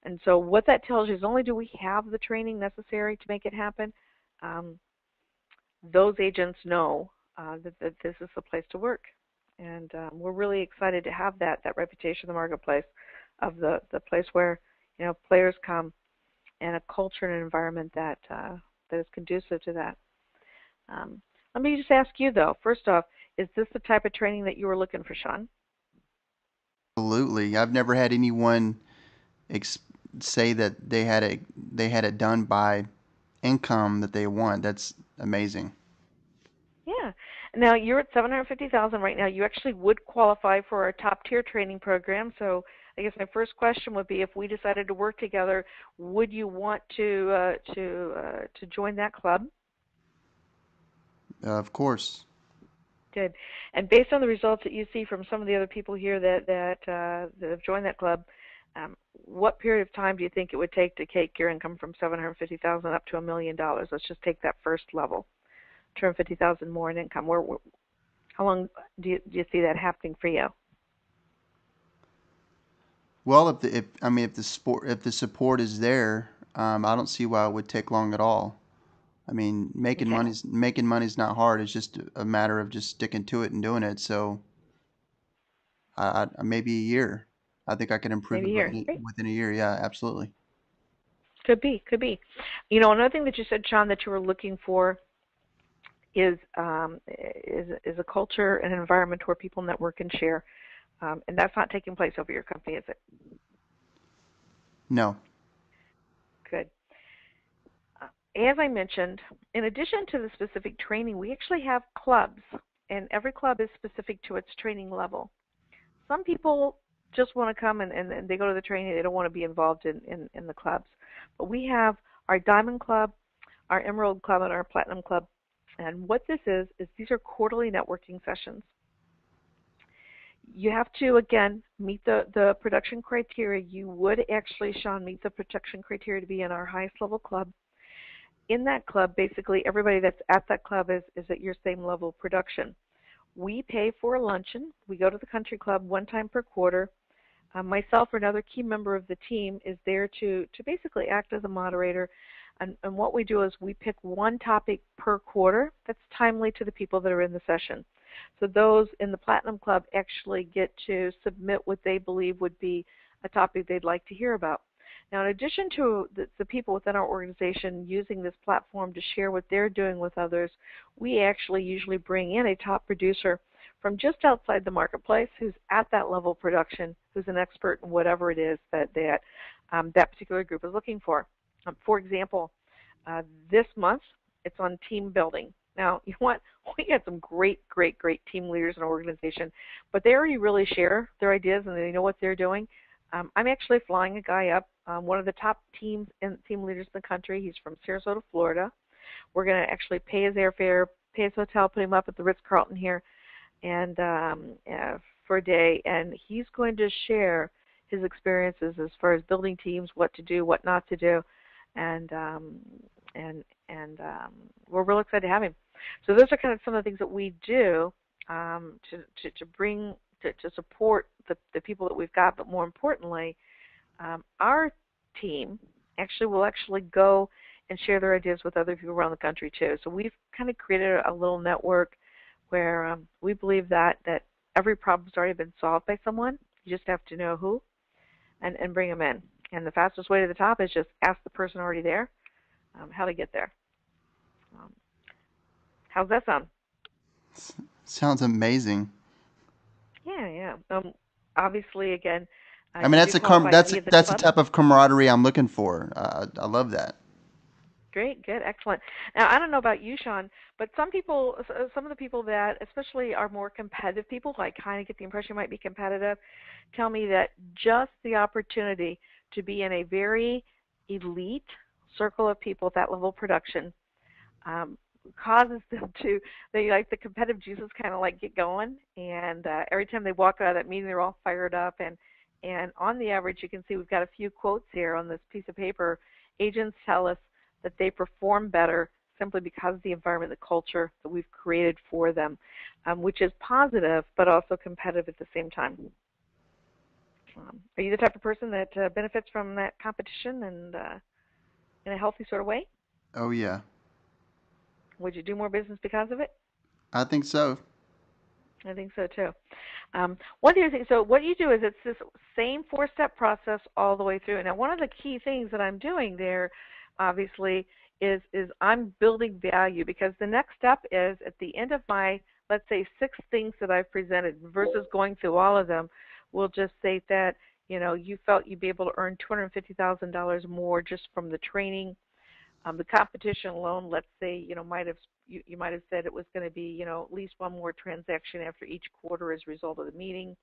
And so what that tells you is not only do we have the training necessary to make it happen, those agents know that this is the place to work. And we're really excited to have that reputation in the marketplace of the place where players come and a culture and an environment that is conducive to that. Let me just ask you, though, first off, is this the type of training that you were looking for, Shawn? Absolutely. I've never had anyone say that they had it done by income that they want. That's amazing. Yeah. Now you're at 750,000 right now. You actually would qualify for our top tier training program. So I guess my first question would be, if we decided to work together, would you want to join that club? Of course. Good. And based on the results that you see from some of the other people here that have joined that club, what period of time do you think it would take to take your income from 750,000 up to $1 million? Let's just take that first level, 250,000 more in income. How long do you see that happening for you? Well, if the support is there, I don't see why it would take long at all. I mean, Okay. making money's not hard. It's just a matter of just sticking to it and doing it. So, maybe a year. I think I can improve Maybe it here. Great. within a year. Yeah, absolutely. Could be. Could be. Another thing that you said, Shawn, that you were looking for is a culture and an environment where people network and share. And that's not taking place over your company, is it? No. Good. As I mentioned, in addition to the specific training, we actually have clubs, and every club is specific to its training level. Some people just want to come and they go to the training. They don't want to be involved in the clubs. But we have our Diamond Club, our Emerald Club, and our Platinum Club. And what this is these are quarterly networking sessions. You have to, again, meet the production criteria. You would actually, Shawn, meet the production criteria to be in our highest level club. In that club, basically, everybody that's at that club is at your same level of production. We pay for a luncheon. We go to the country club one time per quarter. Myself or another key member of the team is there to basically act as a moderator. And what we do is we pick one topic per quarter that's timely to the people that are in the session. So those in the Platinum Club actually get to submit what they believe would be a topic they'd like to hear about. Now, in addition to the people within our organization using this platform to share what they're doing with others, we actually usually bring in a top producer from just outside the marketplace who's at that level of production, who's an expert in whatever it is that particular group is looking for. For example, this month it's on team building. Now, you want we got some great team leaders in our organization, but they already really share their ideas and they know what they're doing. I'm actually flying a guy up, one of the top team leaders in the country. He's from Sarasota, Florida. We're going to actually pay his airfare, pay his hotel, put him up at the Ritz-Carlton here, and for a day, and he's going to share his experiences as far as building teams, what to do, what not to do, and we're real excited to have him. So those are kind of some of the things that we do to bring to support the people that we've got, but more importantly, our team will actually go and share their ideas with other people around the country too. So we've kind of created a little network where we believe that every problem's already been solved by someone. You just have to know who and bring them in. And the fastest way to the top is just ask the person already there how to get there. How's that sound? Sounds amazing. Yeah. Obviously, again, I mean, that's the type of camaraderie I'm looking for. I love that. Great, good, excellent. Now, I don't know about you, Shawn, but some of the people that especially are more competitive people, I kind of get the impression might be competitive, tell me that just the opportunity to be in a very elite circle of people at that level of production causes them to, the competitive juices kind of get going, and every time they walk out of that meeting, they're all fired up, and on the average, you can see we've got a few quotes here on this piece of paper. Agents tell us that they perform better simply because of the environment, the culture that we've created for them, which is positive but also competitive at the same time. Are you the type of person that benefits from that competition and in a healthy sort of way? Oh, yeah. Would you do more business because of it? I think so. I think so too. One of the things, so what you do is it's this same four-step process all the way through. Now, one of the key things that I'm doing there, obviously, is I'm building value, because the next step is at the end of my, let's say, 6 things that I've presented versus going through all of them, we'll just say that, you felt you'd be able to earn $250,000 more just from the training. The competition alone, let's say, you might have said it was going to be, at least one more transaction after each quarter as a result of the meeting.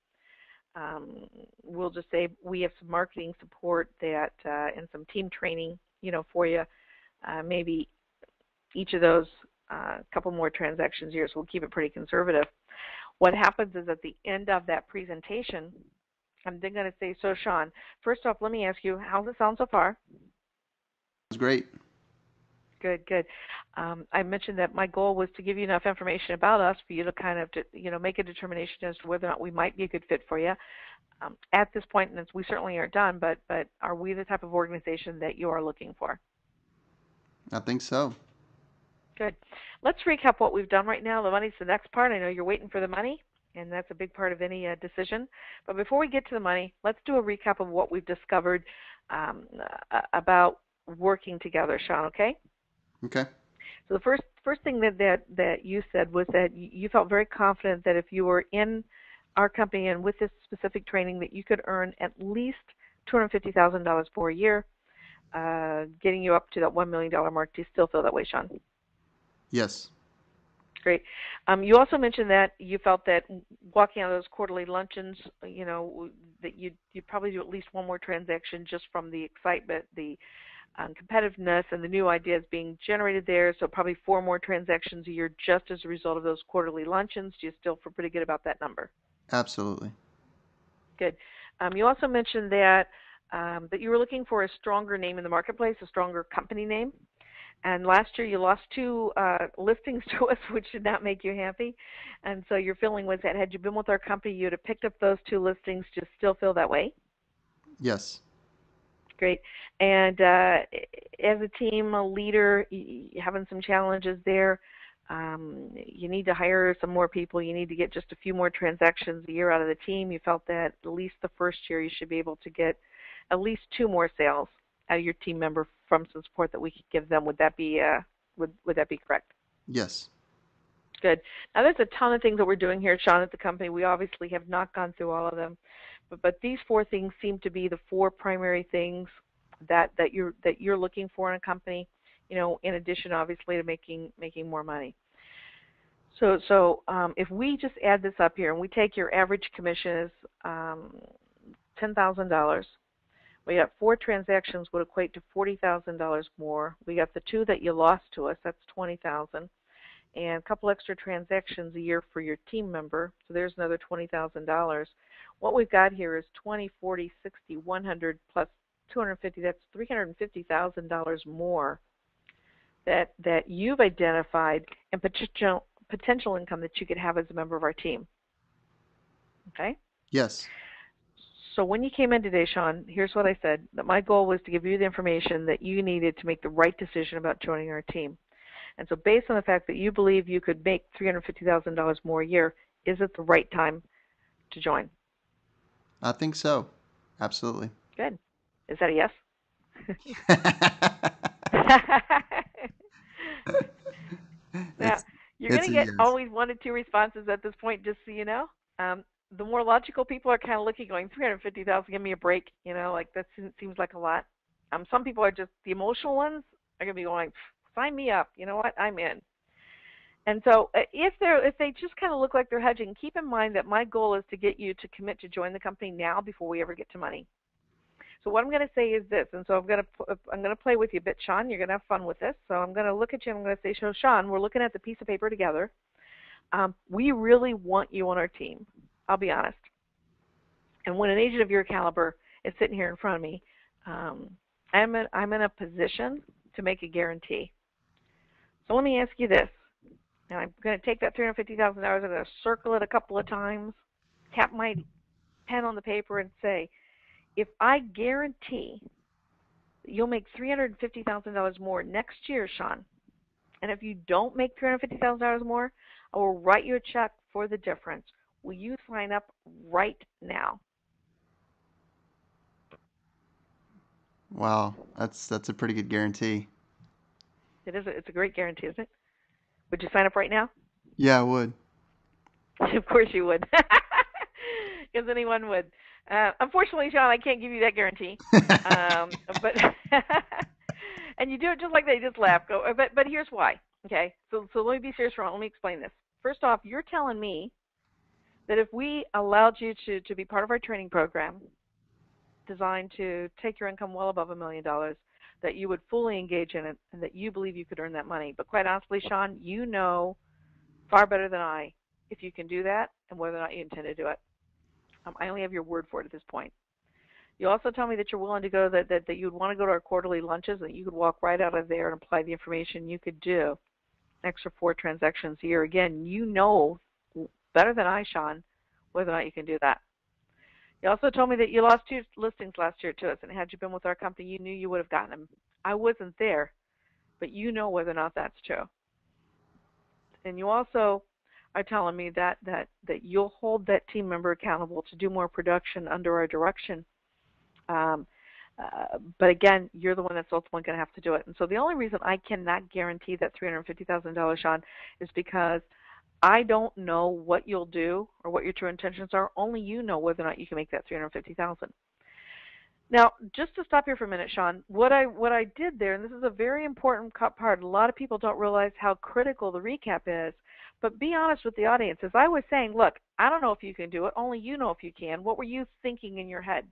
We'll just say we have some marketing support that and some team training, for you. Maybe each of those couple more transactions a year, so we'll keep it pretty conservative. What happens is at the end of that presentation, I'm then going to say, so Shawn, first off, let me ask you, how's it sound so far? It's great. Good. I mentioned that my goal was to give you enough information about us for you to kind of, make a determination as to whether or not we might be a good fit for you. At this point, and we certainly aren't done, but are we the type of organization that you are looking for? I think so. Good. Let's recap what we've done right now. The money's the next part. I know you're waiting for the money, and that's a big part of any decision. But before we get to the money, let's do a recap of what we've discovered about working together, Shawn, okay? Okay. So the first thing that you said was that you felt very confident that if you were in our company and with this specific training that you could earn at least $250,000 for a year, getting you up to that $1 million mark. Do you still feel that way, Shawn? Yes. Great. You also mentioned that you felt that walking out of those quarterly luncheons, that you'd probably do at least one more transaction just from the excitement, the competitiveness, and the new ideas being generated there. So probably 4 more transactions a year just as a result of those quarterly luncheons. Do you still feel pretty good about that number? Absolutely. Good. You also mentioned that you were looking for a stronger name in the marketplace, a stronger company name. And last year you lost 2 listings to us, which did not make you happy. And so your feeling was that had you been with our company, you would have picked up those 2 listings. Do you still feel that way? Yes. Great. And as a team, a leader, you're having some challenges there. You need to hire some more people. You need to get just a few more transactions a year out of the team. You felt that at least the first year you should be able to get at least 2 more sales out of your team member from some support that we could give them. Would that be would that be correct? Yes. Good. Now there's a ton of things that we're doing here, Shawn, at the company. We obviously have not gone through all of them, but these 4 things seem to be the 4 primary things that you're looking for in a company. in addition, obviously, to making more money. So if we just add this up here and we take your average commission is $10,000, we got 4 transactions would equate to $40,000 more. We got the 2 that you lost to us, that's $20,000, and a couple extra transactions a year for your team member, so there's another $20,000. What we've got here is 20, 40, 60, 100 plus 250. That's $350,000 more that you've identified in potential income that you could have as a member of our team. Okay? Yes. So when you came in today, Shawn, here's what I said, that my goal was to give you the information that you needed to make the right decision about joining our team. And so based on the fact that you believe you could make $350,000 more a year, is it the right time to join? I think so. Absolutely. Good. Is that a yes? Now, you're going It's to a get yes. always 1 to 2 responses at this point, just so you know. The more logical people are kind of looking, going, $350,000, give me a break. Like that seems like a lot. Some people are just, the emotional ones are going to be going, sign me up. You know what? I'm in. And so if they just kind of look like they're hedging, keep in mind that my goal is to get you to commit to join the company now before we ever get to money. So what I'm going to say is this, and so I'm going to play with you a bit, Shawn. You're going to have fun with this. So I'm going to look at you and I'm going to say, so Shawn, we're looking at the piece of paper together. We really want you on our team. I'll be honest. And when an agent of your caliber is sitting here in front of me, I'm in a position to make a guarantee. So let me ask you this. Now I'm going to take that $350,000. I'm going to circle it a couple of times, tap my pen on the paper, and say, if I guarantee that you'll make $350,000 more next year, Shawn, and if you don't make $350,000 more, I will write you a check for the difference. Will you sign up right now? Wow, that's a pretty good guarantee. It's a great guarantee, isn't it? Would you sign up right now? Yeah, I would. Of course you would, because anyone would. Unfortunately, Shawn, I can't give you that guarantee. But and you do it just like they just laugh. But here's why. Okay, so let me be serious for a moment. Let me explain this. First off, you're telling me that if we allowed you to be part of our training program designed to take your income well above $1 million, that you would fully engage in it and that you believe you could earn that money. But quite honestly, Shawn, you know far better than I if you can do that and whether or not you intend to do it. I only have your word for it at this point. You also tell me that you're willing to go, that you would want to go to our quarterly lunches, and that you could walk right out of there and apply the information. You could do extra 4 transactions a year. Again, you know better than I, Shawn, whether or not you can do that. You also told me that you lost 2 listings last year to us, and had you been with our company, you knew you would have gotten them. I wasn't there, but you know whether or not that's true. And you also are telling me that you'll hold that team member accountable to do more production under our direction. But again, you're the one that's ultimately going to have to do it. And so the only reason I cannot guarantee that $350,000, Shawn, is because I don't know what you'll do or what your true intentions are. Only you know whether or not you can make that $350,000. Now, just to stop here for a minute, Shawn, what I did there, and this is a very important part, a lot of people don't realize how critical the recap is, but be honest with the audience. As I was saying, look, I don't know if you can do it. Only you know if you can. What were you thinking in your head?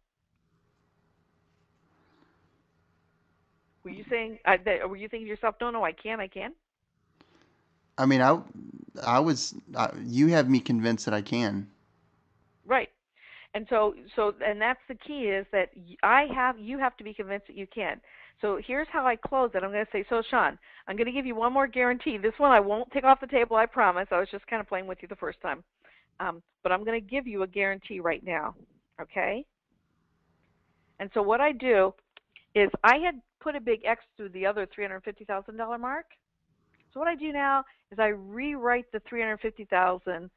Were you saying, were you thinking to yourself, no, I can? I mean, you have me convinced that I can. Right. And and that's the key, is that you have to be convinced that you can. So here's how I close it. I'm going to say, so Shawn, I'm going to give you one more guarantee. This one I won't take off the table, I promise. I was just kind of playing with you the first time. But I'm going to give you a guarantee right now, okay? And so what I do is I had put a big X through the other $350,000 mark. So what I do now is I rewrite the $350,000,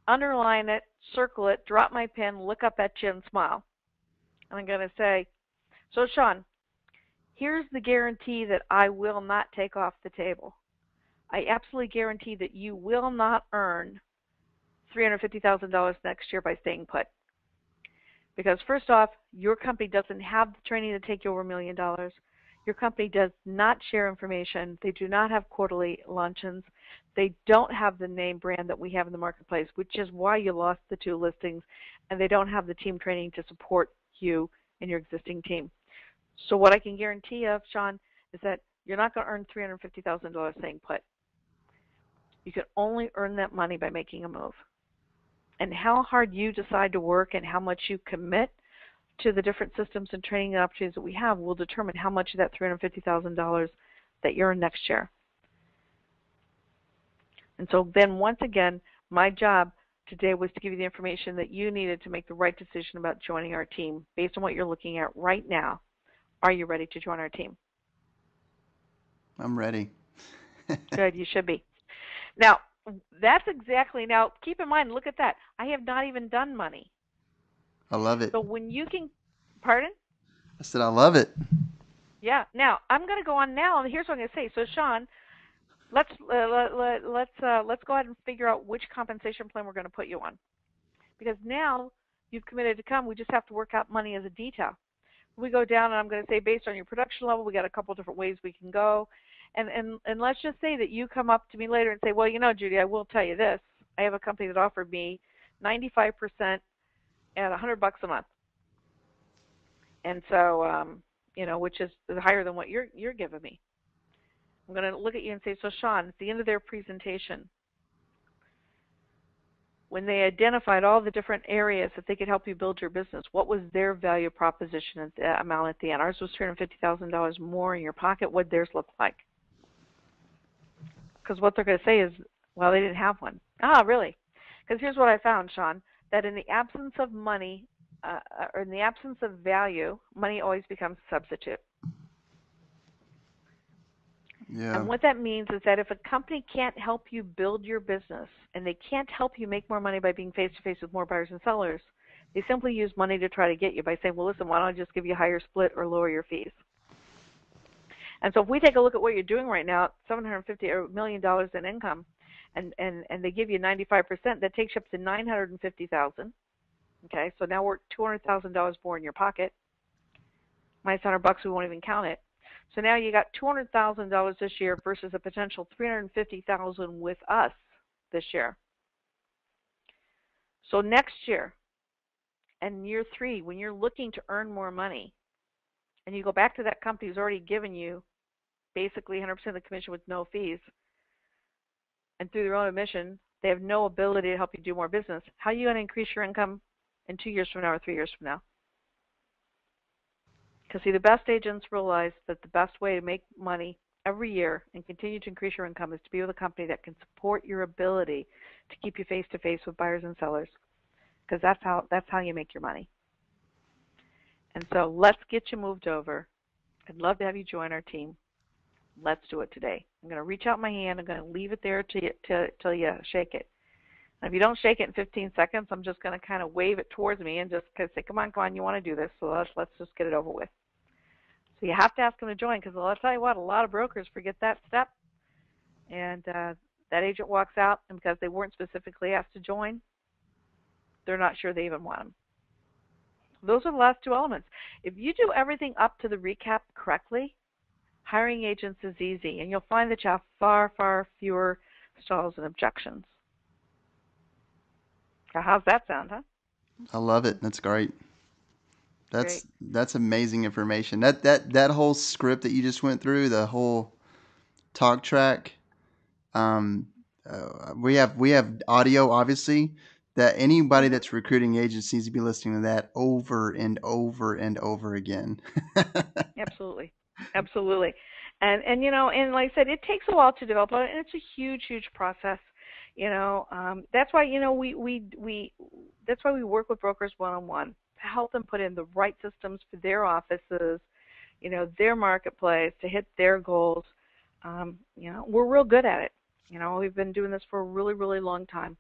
underline it, circle it, drop my pen, look up at you, and smile. And I'm going to say, so Shawn, here's the guarantee that I will not take off the table. I absolutely guarantee that you will not earn $350,000 next year by staying put. Because first off, your company doesn't have the training to take you over $1 million. Your company does not share information. They do not have quarterly luncheons. They don't have the name brand that we have in the marketplace, which is why you lost the 2 listings, and they don't have the team training to support you and your existing team. So what I can guarantee you, Shawn, is that you're not going to earn $350,000 staying put. You can only earn that money by making a move. And how hard you decide to work and how much you commit to the different systems and training opportunities that we have will determine how much of that $350,000 that you earn next year. And so then once again, my job today was to give you the information that you needed to make the right decision about joining our team based on what you're looking at right now. Are you ready to join our team? I'm ready. Good, you should be. Now, that's exactly, now keep in mind, look at that. I have not even done money. I love it. So when you can, pardon? I said I love it. Yeah. Now, I'm going to go on now, and here's what I'm going to say. So, Shawn, let's go ahead and figure out which compensation plan we're going to put you on. Because now you've committed to come, we just have to work out money as a detail. We go down, and I'm going to say based on your production level, we got a couple different ways we can go. And let's just say that you come up to me later and say, well, you know, Judy, I will tell you this. I have a company that offered me 95% at $100 a month. And so, you know, which is higher than what you're giving me. I'm going to look at you and say, so Shawn, at the end of their presentation, when they identified all the different areas that they could help you build your business, what was their value proposition at the amount at the end? Ours was $350,000 more in your pocket. What did theirs look like? Because what they're going to say is, well, they didn't have one. Ah, really? Because here's what I found, Shawn, that in the absence of money, or in the absence of value, money always becomes a substitute. Yeah. And what that means is that if a company can't help you build your business and they can't help you make more money by being face-to-face with more buyers and sellers, they simply use money to try to get you by saying, well, listen, why don't I just give you a higher split or lower your fees? And so if we take a look at what you're doing right now, $750 million in income, and they give you 95%, that takes you up to $950,000. Okay, so now we're $200,000 more in your pocket. Minus $100, we won't even count it. So now you got $200,000 this year versus a potential $350,000 with us this year. So next year, and year 3, when you're looking to earn more money, and you go back to that company who's already given you basically 100% of the commission with no fees, and through their own admission, they have no ability to help you do more business, how are you going to increase your income in 2 years from now or 3 years from now? Because, see, the best agents realize that the best way to make money every year and continue to increase your income is to be with a company that can support your ability to keep you face-to-face with buyers and sellers, because that's how you make your money. And so let's get you moved over. I'd love to have you join our team. Let's do it today. I'm going to reach out my hand. I'm going to leave it there till you shake it. And if you don't shake it in 15 seconds, I'm just going to kind of wave it towards me and just say, come on, you want to do this, so let's just get it over with. So you have to ask them to join, because I'll tell you what, a lot of brokers forget that step, and that agent walks out, and because they weren't specifically asked to join, they're not sure they even want them. Those are the last 2 elements. If you do everything up to the recap correctly, hiring agents is easy, and you'll find that you have far, far fewer stalls and objections. Now, how's that sound, huh? I love it. That's great. That's amazing information. That whole script that you just went through, the whole talk track. We have audio, obviously, that anybody that's recruiting agents needs to be listening to that over and over and over again. Absolutely. And you know, and like I said, it takes a while to develop, and it's a huge process. You know, that's why, you know, that's why we work with brokers one-on-one to help them put in the right systems for their offices, you know, their marketplace, to hit their goals. You know, we're real good at it. You know, we've been doing this for a really long time.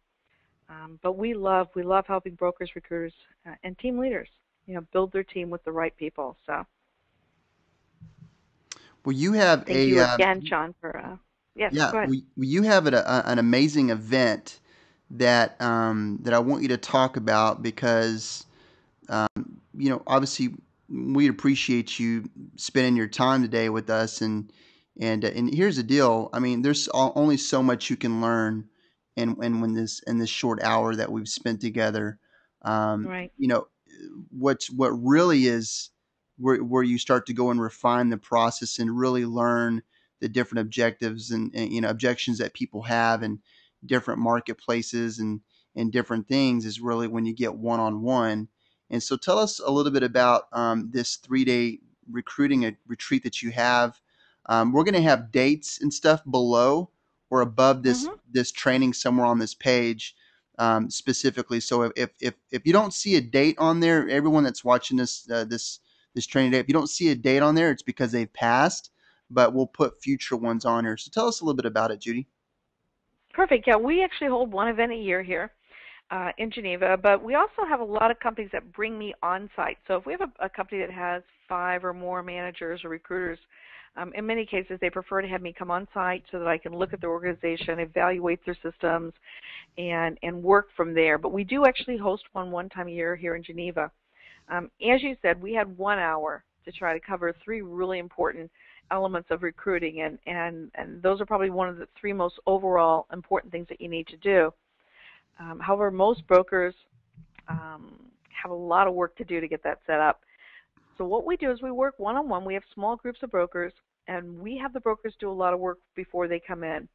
But we love helping brokers, recruiters, and team leaders, you know, build their team with the right people. So, well, you have thank you again, Shawn, for yes. Yeah, Go ahead. you have an amazing event that that I want you to talk about, because you know, obviously we appreciate you spending your time today with us. And here's the deal. I mean, there's only so much you can learn, and when this in this short hour that we've spent together. Right. You know, what really is where you start to go and refine the process and really learn the different objectives and objections that people have in different marketplaces and different things is really when you get one on one. And so tell us a little bit about this 3 day recruiting retreat that you have. We're going to have dates and stuff below or above Mhm. this training somewhere on this page, specifically. So if you don't see a date on there, everyone that's watching this training day, if you don't see a date on there, it's because they've passed. But we'll put future ones on here. So tell us a little bit about it, Judy. Perfect. Yeah, we actually hold one event a year here in Geneva, but we also have a lot of companies that bring me on site. So if we have a company that has 5 or more managers or recruiters, in many cases they prefer to have me come on site so that I can look at their organization, evaluate their systems, and work from there. But we do actually host one time a year here in Geneva. As you said, we had 1 hour to try to cover 3 really important elements of recruiting, and those are probably one of the 3 most overall important things that you need to do. However, most brokers have a lot of work to do to get that set up. So what we do is we work one-on-one. We have small groups of brokers, and we have the brokers do a lot of work before they come in.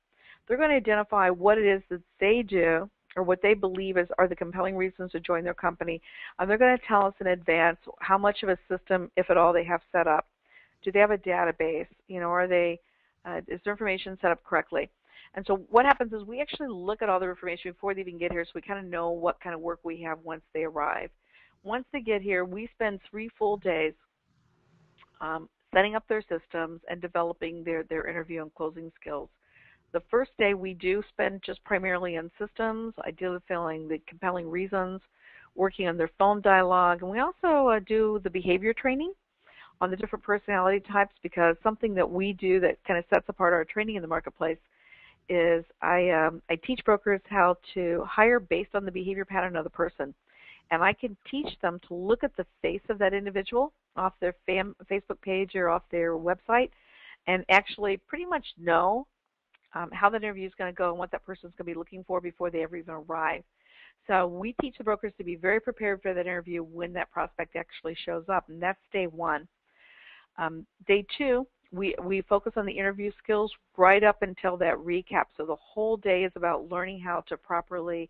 They're going to identify what it is that they do or what they believe are the compelling reasons to join their company. And they're going to tell us in advance how much of a system, if at all, they have set up. Do they have a database? Are they is their information set up correctly? And so what happens is we actually look at all the information before they even get here, so we kind of know what kind of work we have once they arrive. Once they get here, we spend 3 full days setting up their systems and developing their interview and closing skills. The first day we do spend just primarily on systems, identifying the compelling reasons, working on their phone dialogue, and we also do the behavior training on the different personality types, because something that we do that kind of sets apart our training in the marketplace is I teach brokers how to hire based on the behavior pattern of the person. And I can teach them to look at the face of that individual off their Facebook page or off their website and actually pretty much know how that interview is going to go and what that person is going to be looking for before they ever even arrive. So we teach the brokers to be very prepared for that interview when that prospect actually shows up, and that's day 1. Day 2, we focus on the interview skills right up until that recap. So the whole day is about learning how to properly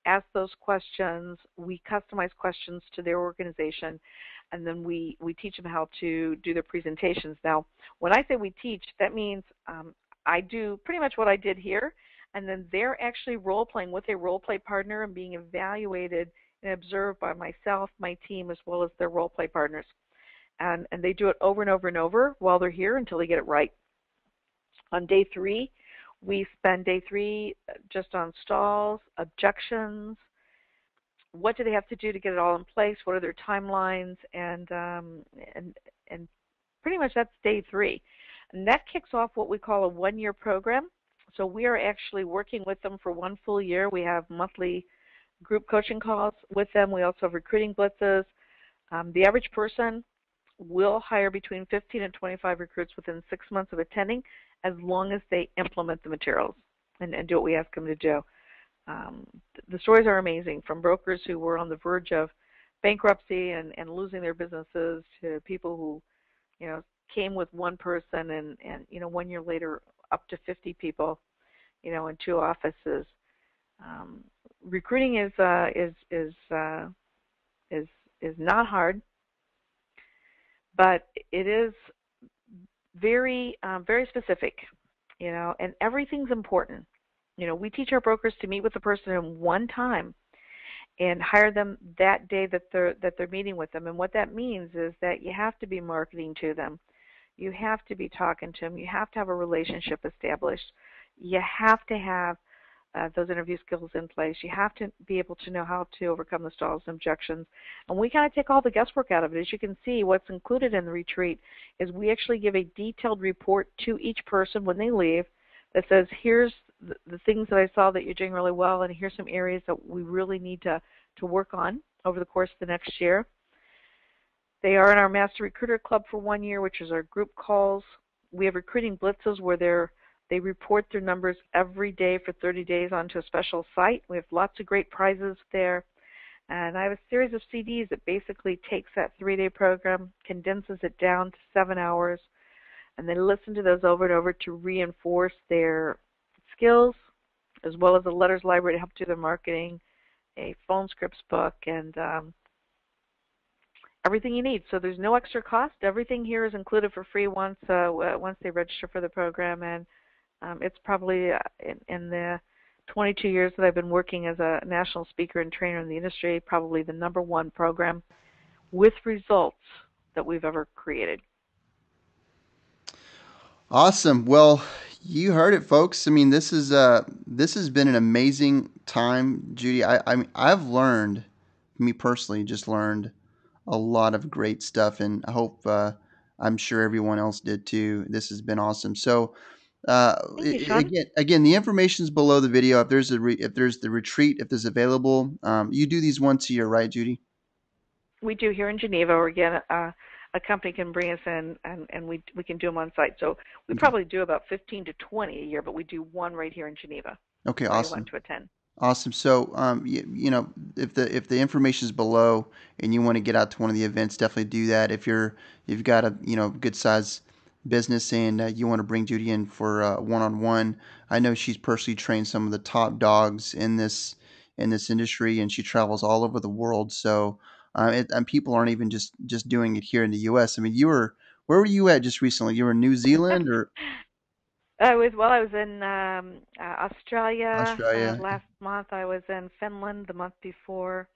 ask those questions. We customize questions to their organization, and then we teach them how to do their presentations. Now, when I say we teach, that means I do pretty much what I did here, and then they're actually role-playing with a role-play partner and being evaluated and observed by myself, my team, as well as their role-play partners. And they do it over and over and over while they're here until they get it right. On day 3, we spend day 3 just on stalls, objections, what do they have to do to get it all in place, what are their timelines, and pretty much that's day 3. And that kicks off what we call a 1-year program. So we are actually working with them for 1 full year. We have monthly group coaching calls with them. We also have recruiting blitzes. The average person will hire between 15 and 25 recruits within 6 months of attending, as long as they implement the materials and do what we ask them to do. The stories are amazing, from brokers who were on the verge of bankruptcy and losing their businesses to people who, came with 1 person and 1 year later up to 50 people, in 2 offices. Recruiting is not hard, but it is very specific, and everything's important. We teach our brokers to meet with the person in 1 time and hire them that day that they're meeting with them. And what that means is that you have to be marketing to them. You have to be talking to them. You have to have a relationship established. You have to have those interview skills in place. You have to be able to know how to overcome the stalls and objections. And we kind of take all the guesswork out of it. As you can see, what's included in the retreat is we actually give a detailed report to each person when they leave that says, here's the things that I saw that you're doing really well, and here's some areas that we really need to work on over the course of the next year. They are in our Master Recruiter Club for 1 year, which is our group calls. We have recruiting blitzes where they report their numbers every day for 30 days onto a special site. We have lots of great prizes there. And I have a series of CDs that basically takes that 3-day program, condenses it down to 7 hours, and they listen to those over and over to reinforce their skills, as well as a letters library to help do their marketing, a phone scripts book, and everything you need. So there's no extra cost. Everything here is included for free once they register for the program, and it's probably in the 22 years that I've been working as a national speaker and trainer in the industry, probably the #1 program with results that we've ever created. Awesome. Well, you heard it, folks. I mean, this has been an amazing time, Judy. I've learned, me personally, just learned a lot of great stuff, and I hope I'm sure everyone else did too. This has been awesome. So, Thank you, Shawn. again, the information's below the video. If there's the retreat, if there's available, you do these once a year, right, Judy? We do here in Geneva, or again, a company can bring us in, and we can do them on site. So we Okay. probably do about 15 to 20 a year, but we do one right here in Geneva Okay. for anyone Awesome. to attend. Awesome. So, if the information is below and you want to get out to one of the events, definitely do that. You've got a good size business and you want to bring Judy in for one-on-one, I know she's personally trained some of the top dogs in this industry, and she travels all over the world. So, and people aren't even just doing it here in the U.S. I mean, where were you at just recently? You were in New Zealand or I was in Australia Australia? last month. I was in Finland the month before.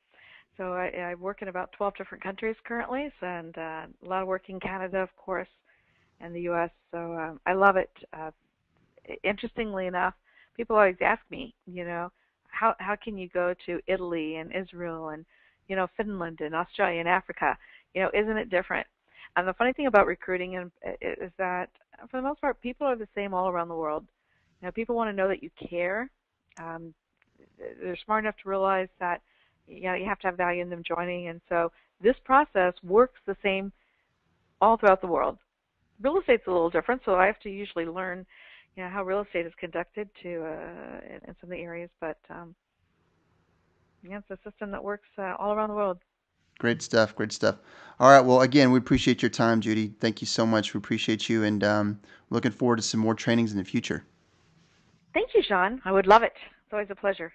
So I work in about 12 different countries currently, and a lot of work in Canada, of course, and the U.S. So I love it. Interestingly enough, people always ask me, how can you go to Italy and Israel and Finland and Australia and Africa? Isn't it different? And the funny thing about recruiting is that for the most part, people are the same all around the world. People want to know that you care. Um, they're smart enough to realize that you have to have value in them joining, and so this process works the same all throughout the world. Real estate's a little different, so I have to usually learn, how real estate is conducted in some of the areas, but yeah, it's a system that works all around the world. Great stuff. Great stuff. All right. Well, again, we appreciate your time, Judy. Thank you so much. We appreciate you, and looking forward to some more trainings in the future. Thank you, Shawn. I would love it. It's always a pleasure.